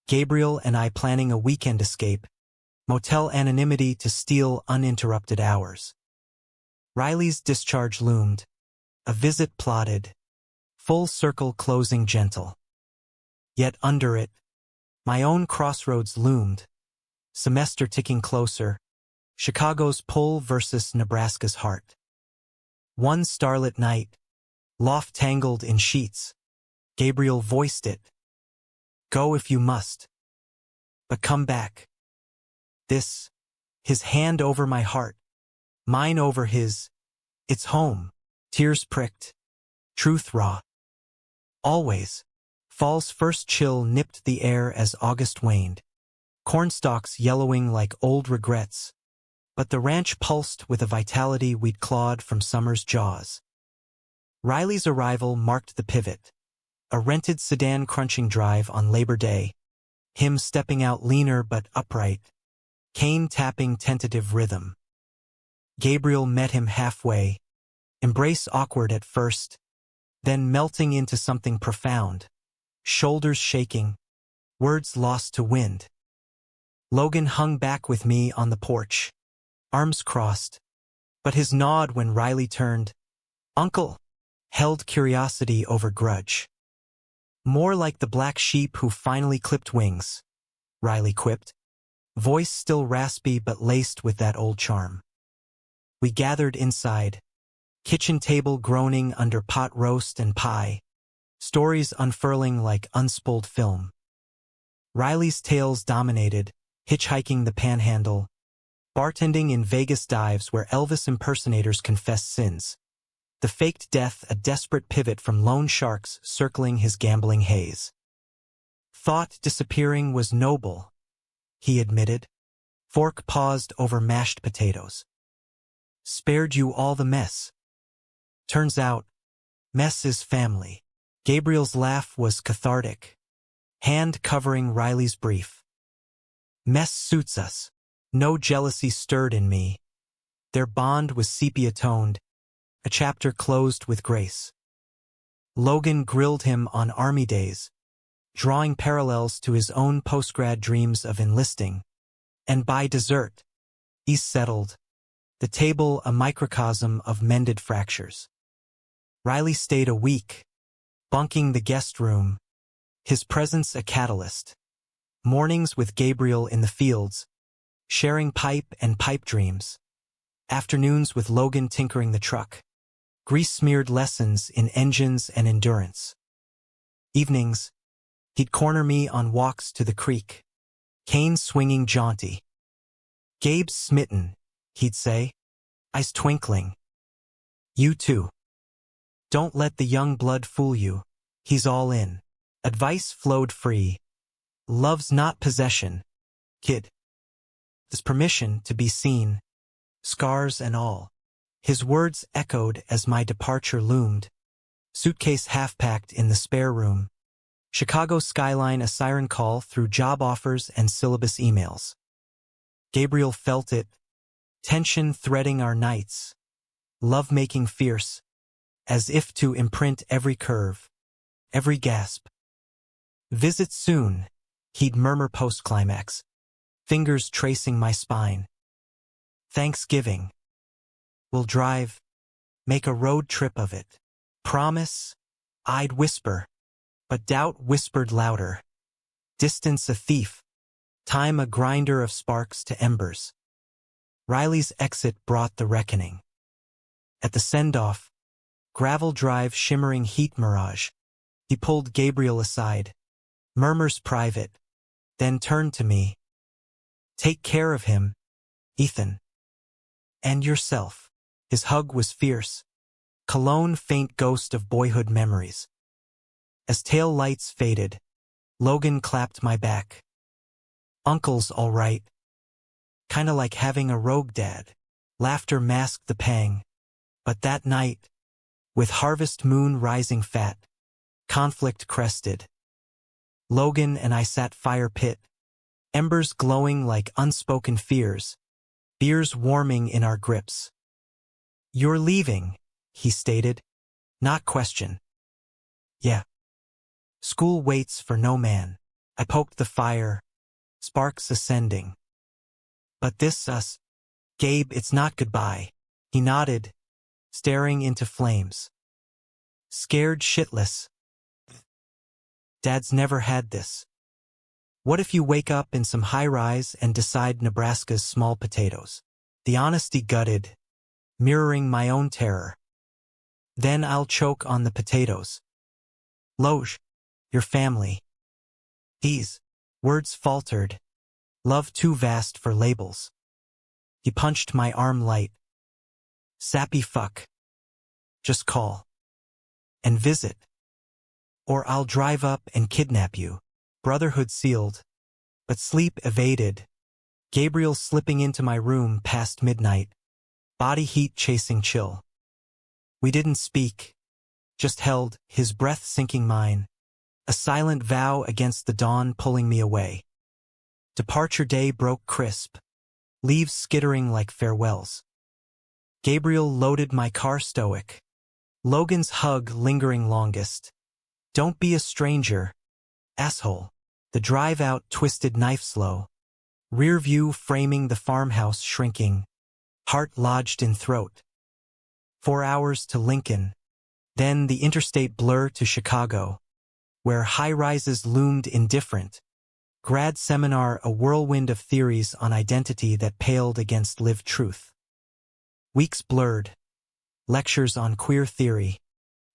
Gabriel and I planning a weekend escape, motel anonymity to steal uninterrupted hours. Riley's discharge loomed, a visit plotted, full circle closing gentle. Yet under it, my own crossroads loomed, semester ticking closer, Chicago's pull versus Nebraska's heart. One starlit night, loft tangled in sheets, Gabriel voiced it. Go if you must, but come back. This, his hand over my heart, mine over his, it's home, tears pricked, truth raw. Always, fall's first chill nipped the air as August waned, cornstalks yellowing like old regrets, but the ranch pulsed with a vitality we'd clawed from summer's jaws. Riley's arrival marked the pivot, a rented sedan crunching drive on Labor Day, him stepping out leaner but upright, cane tapping tentative rhythm. Gabriel met him halfway, embrace awkward at first, then melting into something profound, shoulders shaking, words lost to wind. Logan hung back with me on the porch, arms crossed, but his nod when Riley turned, "Uncle," held curiosity over grudge. More like the black sheep who finally clipped wings, Riley quipped, voice still raspy but laced with that old charm. We gathered inside, kitchen table groaning under pot roast and pie, stories unfurling like unspooled film. Riley's tales dominated, hitchhiking the panhandle, bartending in Vegas dives where Elvis impersonators confessed sins. The faked death a desperate pivot from lone sharks circling his gambling haze. Thought disappearing was noble, he admitted. Fork paused over mashed potatoes. Spared you all the mess. Turns out, mess is family. Gabriel's laugh was cathartic, hand covering Riley's brief. Mess suits us. No jealousy stirred in me. Their bond was sepia-toned, a chapter closed with grace. Logan grilled him on Army days, drawing parallels to his own postgrad dreams of enlisting. And by dessert, he settled, the table a microcosm of mended fractures. Riley stayed a week, bunking the guest room, his presence a catalyst. Mornings with Gabriel in the fields, sharing pipe and pipe dreams. Afternoons with Logan tinkering the truck. Grease-smeared lessons in engines and endurance. Evenings, he'd corner me on walks to the creek, cane swinging jaunty. Gabe's smitten, he'd say, eyes twinkling. You too. Don't let the young blood fool you, he's all in. Advice flowed free. Love's not possession, kid. There's permission to be seen, scars and all. His words echoed as my departure loomed. Suitcase half-packed in the spare room. Chicago skyline a siren call through job offers and syllabus emails. Gabriel felt it, tension threading our nights, love-making fierce, as if to imprint every curve, every gasp. Visit soon, he'd murmur post-climax, fingers tracing my spine. Thanksgiving. We'll drive, make a road trip of it. Promise, I'd whisper, but doubt whispered louder. Distance a thief, time a grinder of sparks to embers. Riley's exit brought the reckoning. At the send-off, gravel drive shimmering heat mirage, he pulled Gabriel aside. Murmurs private, then turned to me. Take care of him, Ethan. And yourself. His hug was fierce. Cologne faint ghost of boyhood memories. As tail lights faded, Logan clapped my back. Uncle's all right. Kinda like having a rogue dad. Laughter masked the pang. But that night, with harvest moon rising fat, conflict crested. Logan and I sat fire pit, embers glowing like unspoken fears, beers warming in our grips. You're leaving, he stated, not question. Yeah. School waits for no man. I poked the fire, sparks ascending. But this us, Gabe, it's not goodbye. He nodded, staring into flames. Scared shitless. Dad's never had this. What if you wake up in some high-rise and decide Nebraska's small potatoes? The honesty gutted, mirroring my own terror. Then I'll choke on the potatoes. Loge, your family. These words faltered. Love too vast for labels. He punched my arm light. Sappy fuck. Just call. And visit. Or I'll drive up and kidnap you. Brotherhood sealed. But sleep evaded. Gabriel slipping into my room past midnight. Body heat chasing chill. We didn't speak. Just held, his breath sinking mine. A silent vow against the dawn pulling me away. Departure day broke crisp. Leaves skittering like farewells. Gabriel loaded my car stoic. Logan's hug lingering longest. Don't be a stranger, asshole. The drive out twisted knife slow. Rear view framing the farmhouse shrinking. Heart lodged in throat. 4 hours to Lincoln. Then the interstate blur to Chicago, where high-rises loomed indifferent. Grad seminar a whirlwind of theories on identity that paled against lived truth. Weeks blurred. Lectures on queer theory.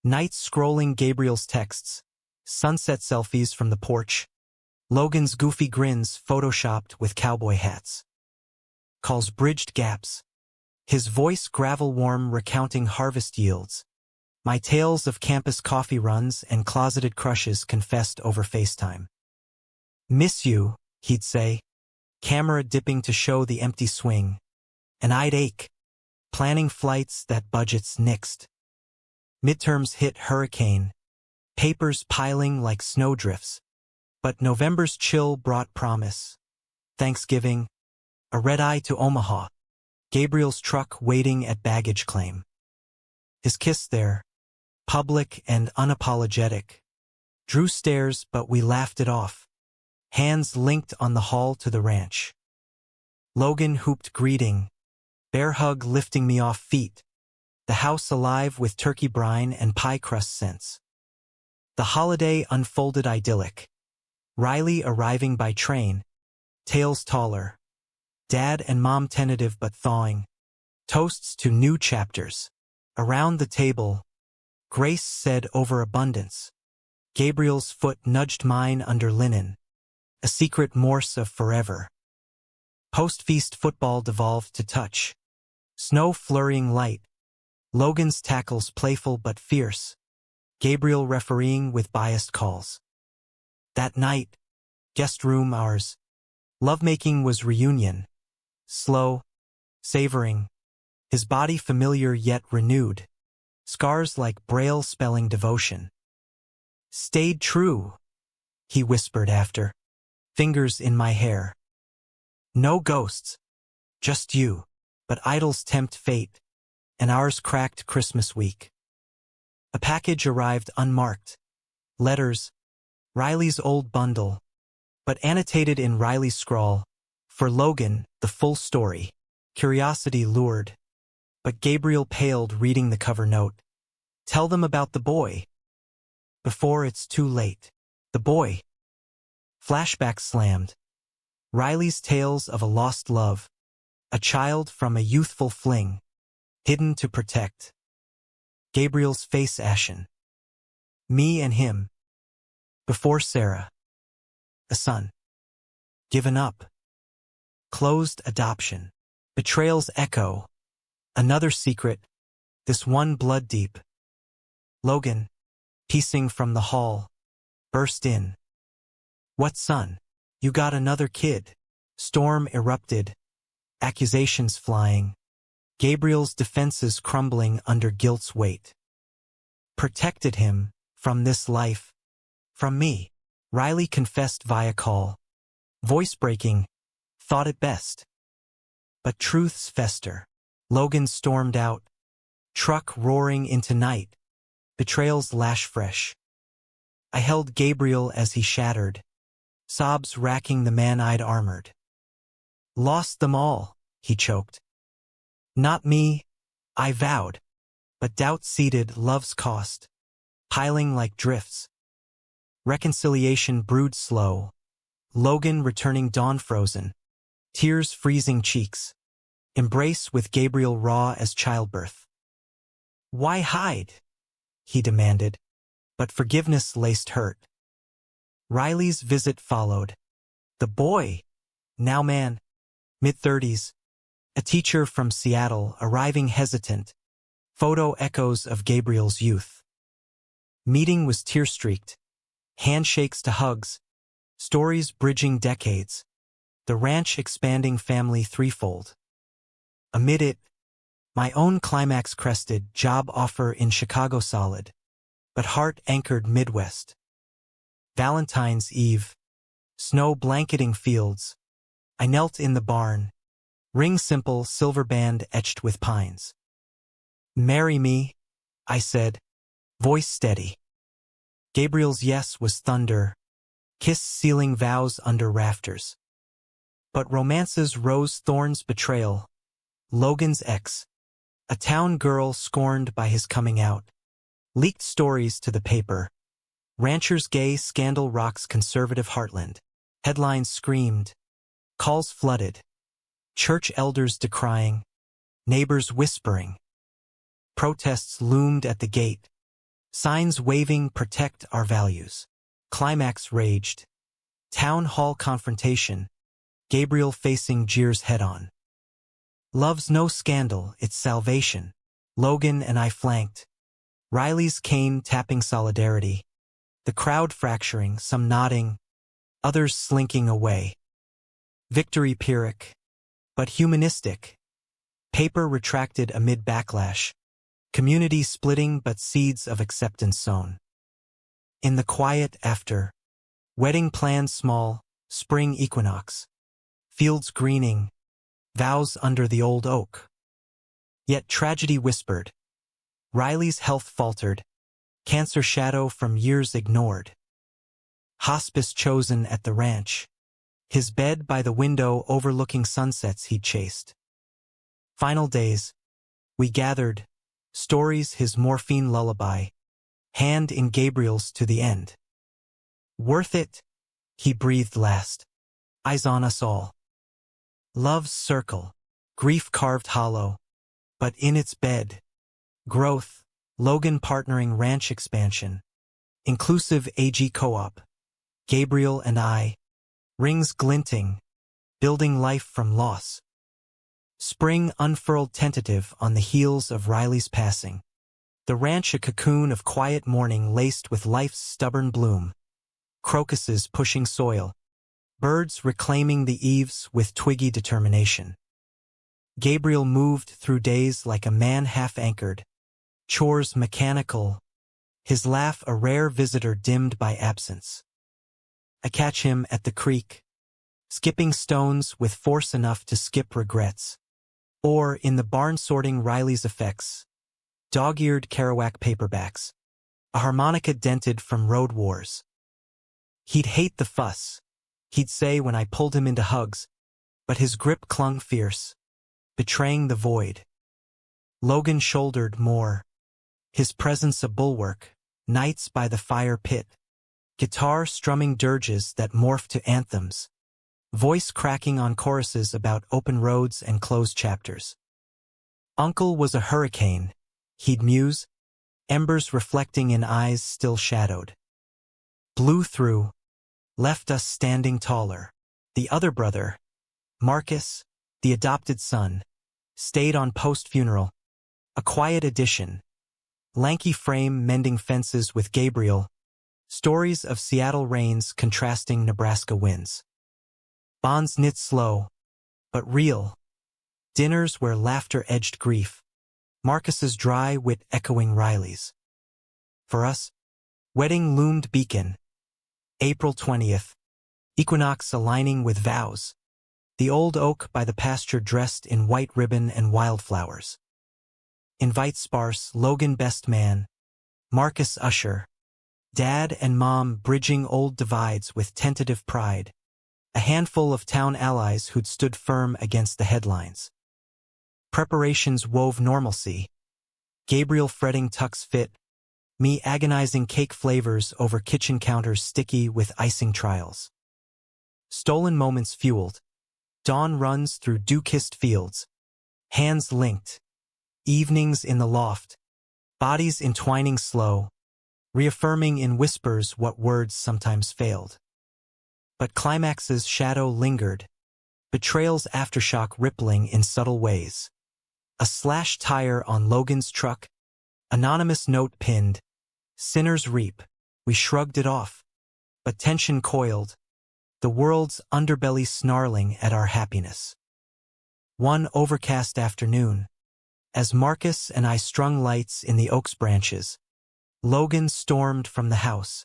Nights scrolling Gabriel's texts. Sunset selfies from the porch. Logan's goofy grins photoshopped with cowboy hats. Calls bridged gaps. His voice gravel-warm recounting harvest yields. My tales of campus coffee runs and closeted crushes confessed over FaceTime. Miss you, he'd say. Camera dipping to show the empty swing. And I'd ache. Planning flights that budgets nixed. Midterms hit hurricane. Papers piling like snowdrifts. But November's chill brought promise. Thanksgiving. A red-eye to Omaha. Gabriel's truck waiting at baggage claim. His kiss there. Public and unapologetic. Drew stares, but we laughed it off. Hands linked on the hall to the ranch. Logan hooped greeting. Bear hug lifting me off feet. The house alive with turkey brine and pie crust scents. The holiday unfolded idyllic. Riley arriving by train. Tales taller. Dad and Mom tentative but thawing. Toasts to new chapters. Around the table, Grace said overabundance. Gabriel's foot nudged mine under linen. A secret Morse of forever. Post-feast football devolved to touch. Snow flurrying light. Logan's tackles playful but fierce. Gabriel refereeing with biased calls. That night, guest room ours. Lovemaking was reunion. Slow, savoring. His body familiar yet renewed. Scars like Braille spelling devotion. Stayed true, he whispered after. Fingers in my hair. No ghosts. Just you. But idols tempt fate. And ours cracked Christmas week. A package arrived unmarked. Letters. Riley's old bundle. But annotated in Riley's scrawl. For Logan, the full story. Curiosity lured. But Gabriel paled reading the cover note. Tell them about the boy. Before it's too late. The boy. Flashback slammed. Riley's tales of a lost love. A child from a youthful fling. Hidden to protect. Gabriel's face ashen. Me and him. Before Sarah. a son. Given up. Closed adoption. Betrayal's echo. Another secret, this one blood deep. Logan, piecing from the hall, burst in. What son? You got another kid. Storm erupted, accusations flying, Gabriel's defenses crumbling under guilt's weight. Protected him from this life, from me. Riley confessed via call. Voice breaking, thought it best. But truths fester. Logan stormed out, truck roaring into night, betrayal's lash fresh. I held Gabriel as he shattered, sobs racking the man I'd armored. Lost them all, he choked. Not me, I vowed, but doubt seeded love's cost, piling like drifts. Reconciliation brewed slow, Logan returning dawn frozen, tears freezing cheeks, embrace with Gabriel raw as childbirth. Why hide? He demanded, but forgiveness laced hurt. Riley's visit followed. The boy, now man, mid-30s, a teacher from Seattle arriving hesitant, photo echoes of Gabriel's youth. Meeting was tear-streaked, handshakes to hugs, stories bridging decades, the ranch expanding family threefold. Amid it, my own climax-crested job offer in Chicago solid, but heart-anchored Midwest. Valentine's Eve, snow blanketing fields, I knelt in the barn, ring simple silver band etched with pines. Marry me, I said, voice steady. Gabriel's yes was thunder, kiss sealing vows under rafters. But romance's rose thorns betrayal, Logan's ex, a town girl scorned by his coming out, leaked stories to the paper. Rancher's gay scandal rocks conservative heartland. Headlines screamed, calls flooded, church elders decrying, neighbors whispering. Protests loomed at the gate, signs waving protect our values. Climax raged, town hall confrontation, Gabriel facing jeers head-on. Love's no scandal, it's salvation. Logan and I flanked, Riley's cane tapping solidarity, the crowd fracturing, some nodding, others slinking away. Victory Pyrrhic, but humanistic. Paper retracted amid backlash, community splitting but seeds of acceptance sown. In the quiet after, wedding plans small, spring equinox, fields greening, vows under the old oak. Yet tragedy whispered. Riley's health faltered, cancer shadow from years ignored. Hospice chosen at the ranch, his bed by the window overlooking sunsets he'd chased. Final days, we gathered, stories his morphine lullaby, hand in Gabriel's to the end. Worth it, he breathed last, eyes on us all. Love's circle, grief carved hollow, but in its bed, growth, Logan partnering ranch expansion, inclusive AG co-op, Gabriel and I, rings glinting, building life from loss. Spring unfurled tentative on the heels of Riley's passing. The ranch a cocoon of quiet morning laced with life's stubborn bloom. Crocuses pushing soil, birds reclaiming the eaves with twiggy determination. Gabriel moved through days like a man half-anchored, chores mechanical, his laugh a rare visitor dimmed by absence. I catch him at the creek, skipping stones with force enough to skip regrets. Or in the barn sorting Riley's effects, dog-eared Kerouac paperbacks, a harmonica dented from road wars. He'd hate the fuss, he'd say when I pulled him into hugs, but his grip clung fierce, betraying the void. Logan shouldered more, his presence a bulwark, nights by the fire pit, guitar strumming dirges that morphed to anthems, voice cracking on choruses about open roads and closed chapters. Uncle was a hurricane, he'd muse, embers reflecting in eyes still shadowed. Blew through, left us standing taller. The other brother, Marcus, the adopted son, stayed on post-funeral, a quiet addition. Lanky frame mending fences with Gabriel, stories of Seattle rains contrasting Nebraska winds. Bonds knit slow, but real. Dinners where laughter edged grief. Marcus's dry wit echoing Riley's. For us, wedding loomed beacon. April 20th. Equinox aligning with vows. The old oak by the pasture dressed in white ribbon and wildflowers. Invite sparse, Logan best man. Marcus usher. Dad and mom bridging old divides with tentative pride. A handful of town allies who'd stood firm against the headlines. Preparations wove normalcy. Gabriel fretting tux fit. Me agonizing cake flavors over kitchen counters sticky with icing trials. Stolen moments fueled. Dawn runs through dew-kissed fields. Hands linked. Evenings in the loft. Bodies entwining slow. Reaffirming in whispers what words sometimes failed. But climax's shadow lingered. Betrayal's aftershock rippling in subtle ways. A slashed tire on Logan's truck. Anonymous note pinned. Sinners reap. We shrugged it off. But tension coiled. The world's underbelly snarling at our happiness. One overcast afternoon. As Marcus and I strung lights in the oak's branches, Logan stormed from the house.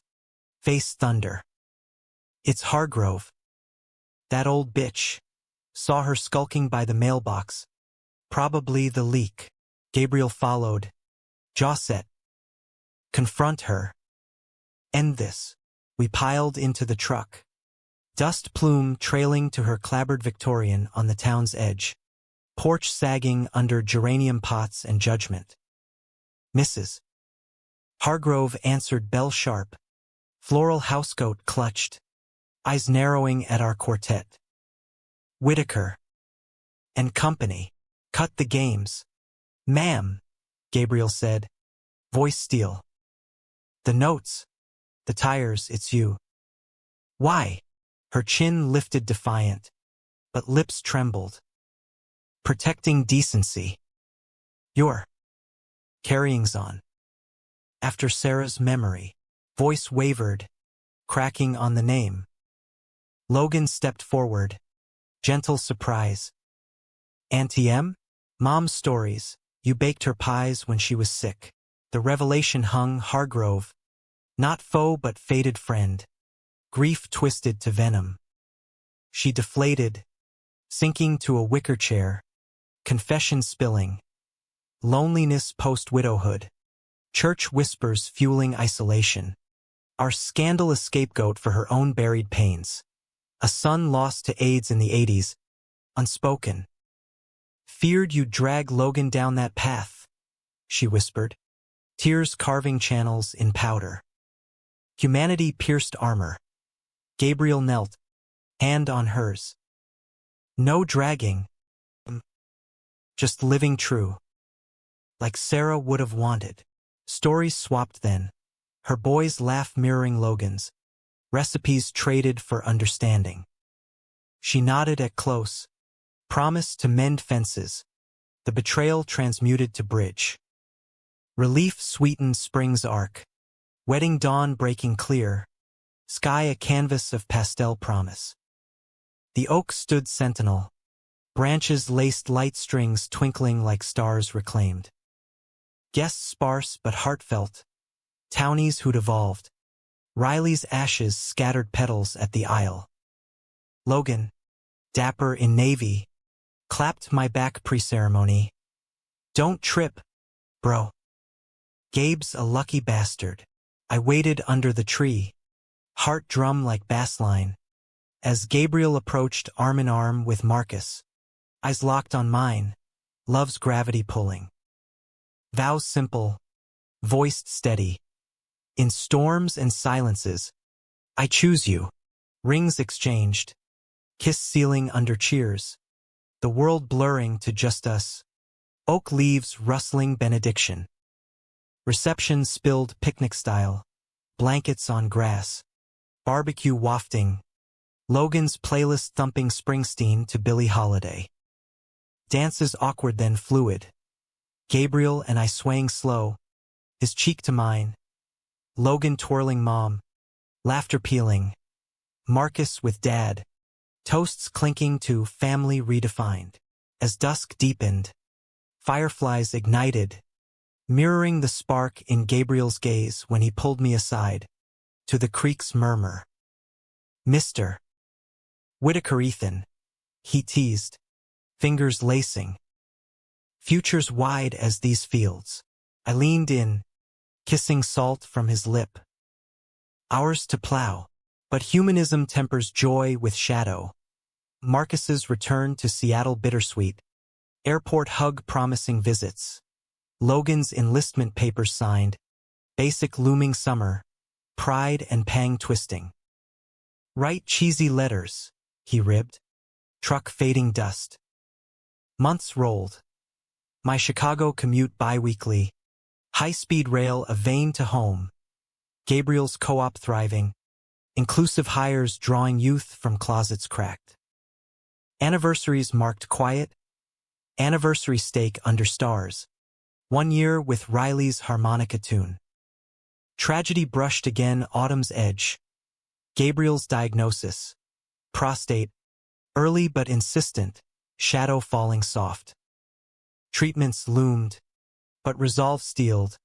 Faced thunder. It's Hargrove. That old bitch. Saw her skulking by the mailbox. Probably the leak. Gabriel followed. Jaw set. Confront her. End this. We piled into the truck. Dust plume trailing to her clabbered Victorian on the town's edge. Porch sagging under geranium pots and judgment. Mrs. Hargrove answered bell sharp. Floral housecoat clutched. Eyes narrowing at our quartet. Whitaker. And company. Cut the games. Ma'am, Gabriel said. Voice steel. The notes. The tires, it's you. Why? Her chin lifted defiant, but lips trembled. Protecting decency. Your carryings on. After Sarah's memory, voice wavered, cracking on the name. Logan stepped forward, gentle surprise. Auntie M? Mom's stories, you baked her pies when she was sick. The revelation hung Hargrove, not foe but fated friend. Grief twisted to venom. She deflated, sinking to a wicker chair. Confession spilling. Loneliness post-widowhood. Church whispers fueling isolation. Our scandalous scapegoat for her own buried pains. A son lost to AIDS in the 80s. Unspoken. Feared you'd drag Logan down that path, she whispered. Tears carving channels in powder. Humanity pierced armor. Gabriel knelt, hand on hers. No dragging. Just living true. Like Sarah would have wanted. Stories swapped then. Her boys' laugh mirroring Logan's. Recipes traded for understanding. She nodded at close. Promise to mend fences. The betrayal transmuted to bridge. Relief sweetened spring's arc. Wedding dawn breaking clear. Sky a canvas of pastel promise. The oak stood sentinel. Branches laced light strings twinkling like stars reclaimed. Guests sparse but heartfelt. Townies who'd evolved. Riley's ashes scattered petals at the aisle. Logan, dapper in navy, clapped my back pre-ceremony. Don't trip, bro. Gabe's a lucky bastard. I waited under the tree. Heart drum like bassline. As Gabriel approached arm in arm with Marcus. Eyes locked on mine. Love's gravity pulling. Vows simple. Voiced steady. In storms and silences. I choose you. Rings exchanged. Kiss sealing under cheers. The world blurring to just us. Oak leaves rustling benediction. Reception spilled picnic style. Blankets on grass. barbecue wafting, Logan's playlist thumping Springsteen to Billie Holiday. Dances awkward then fluid, Gabriel and I swaying slow, his cheek to mine, Logan twirling mom, laughter pealing, Marcus with dad, toasts clinking to family redefined. As dusk deepened, fireflies ignited, mirroring the spark in Gabriel's gaze when he pulled me aside, to the creek's murmur. Mr. Whitaker Ethan, he teased, fingers lacing. Futures wide as these fields. I leaned in, kissing salt from his lip. Ours to plow, but humanism tempers joy with shadow. Marcus's return to Seattle bittersweet. Airport hug promising visits. Logan's enlistment papers signed. Basic looming summer. Pride and pang twisting. Write cheesy letters, he ribbed. Truck fading dust. Months rolled. My Chicago commute biweekly. High-speed rail a vein to home. Gabriel's co-op thriving. Inclusive hires drawing youth from closets cracked. Anniversaries marked quiet. Anniversary steak under stars. 1 year with Riley's harmonica tune. Tragedy brushed again autumn's edge. Gabriel's diagnosis. Prostate. Early but insistent. Shadow falling soft. Treatments loomed, but resolve steeled.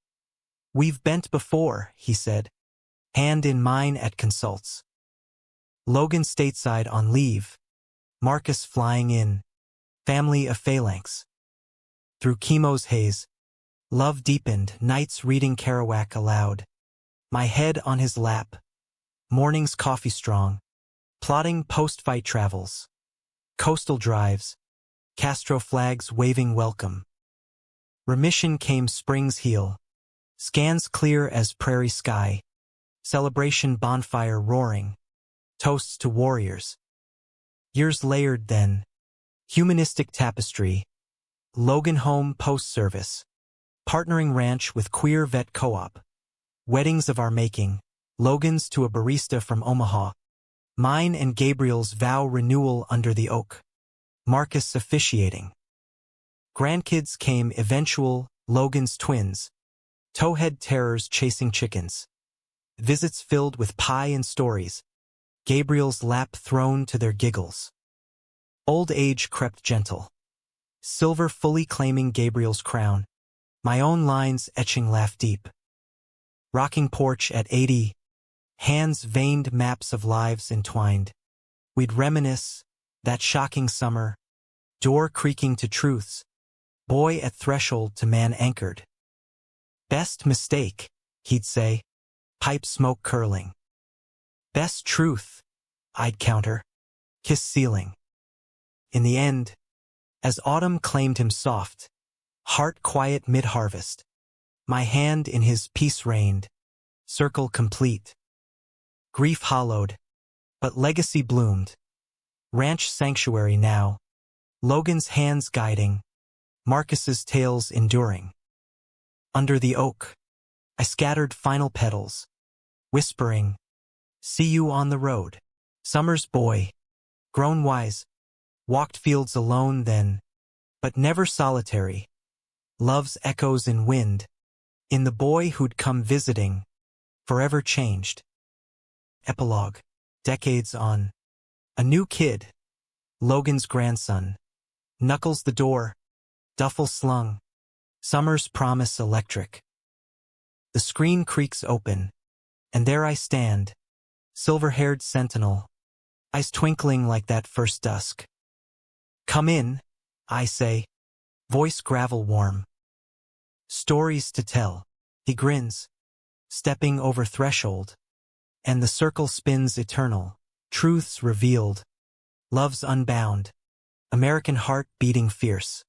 We've bent before, he said. Hand in mine at consults. Logan stateside on leave. Marcus flying in. Family a phalanx. Through chemo's haze. Love deepened, nights reading Kerouac aloud. My head on his lap. Mornings coffee strong. Plotting post-fight travels. Coastal drives. Castro flags waving welcome. Remission came spring's heel. Scans clear as prairie sky. Celebration bonfire roaring. Toasts to warriors. Years layered then. Humanistic tapestry. Logan home post-service. Partnering ranch with queer vet co-op. Weddings of our making. Logan's to a barista from Omaha. Mine and Gabriel's vow renewal under the oak. Marcus officiating. Grandkids came eventual, Logan's twins. Towhead terrors chasing chickens. Visits filled with pie and stories. Gabriel's lap thrown to their giggles. Old age crept gentle. Silver fully claiming Gabriel's crown. My own lines etching laugh deep. Rocking porch at 80. Hands veined maps of lives entwined. We'd reminisce, that shocking summer. Door creaking to truths. Boy at threshold to man anchored. Best mistake, he'd say. Pipe smoke curling. Best truth, I'd counter. Kiss ceiling. In the end, as autumn claimed him soft, heart quiet mid-harvest, my hand in his peace reigned, circle complete. Grief hollowed, but legacy bloomed. Ranch sanctuary now, Logan's hands guiding, Marcus's tales enduring. Under the oak, I scattered final petals, whispering, see you on the road. Summer's boy, grown wise, walked fields alone then, but never solitary. Love's echoes in wind, in the boy who'd come visiting, forever changed. Epilogue, decades on. A new kid, Logan's grandson, knuckles the door, duffel slung, summer's promise electric. The screen creaks open, and there I stand, silver-haired sentinel, eyes twinkling like that first dusk. Come in, I say, voice gravel warm. Stories to tell, he grins, stepping over threshold, and the circle spins eternal, truths revealed, love's unbound, American heart beating fierce.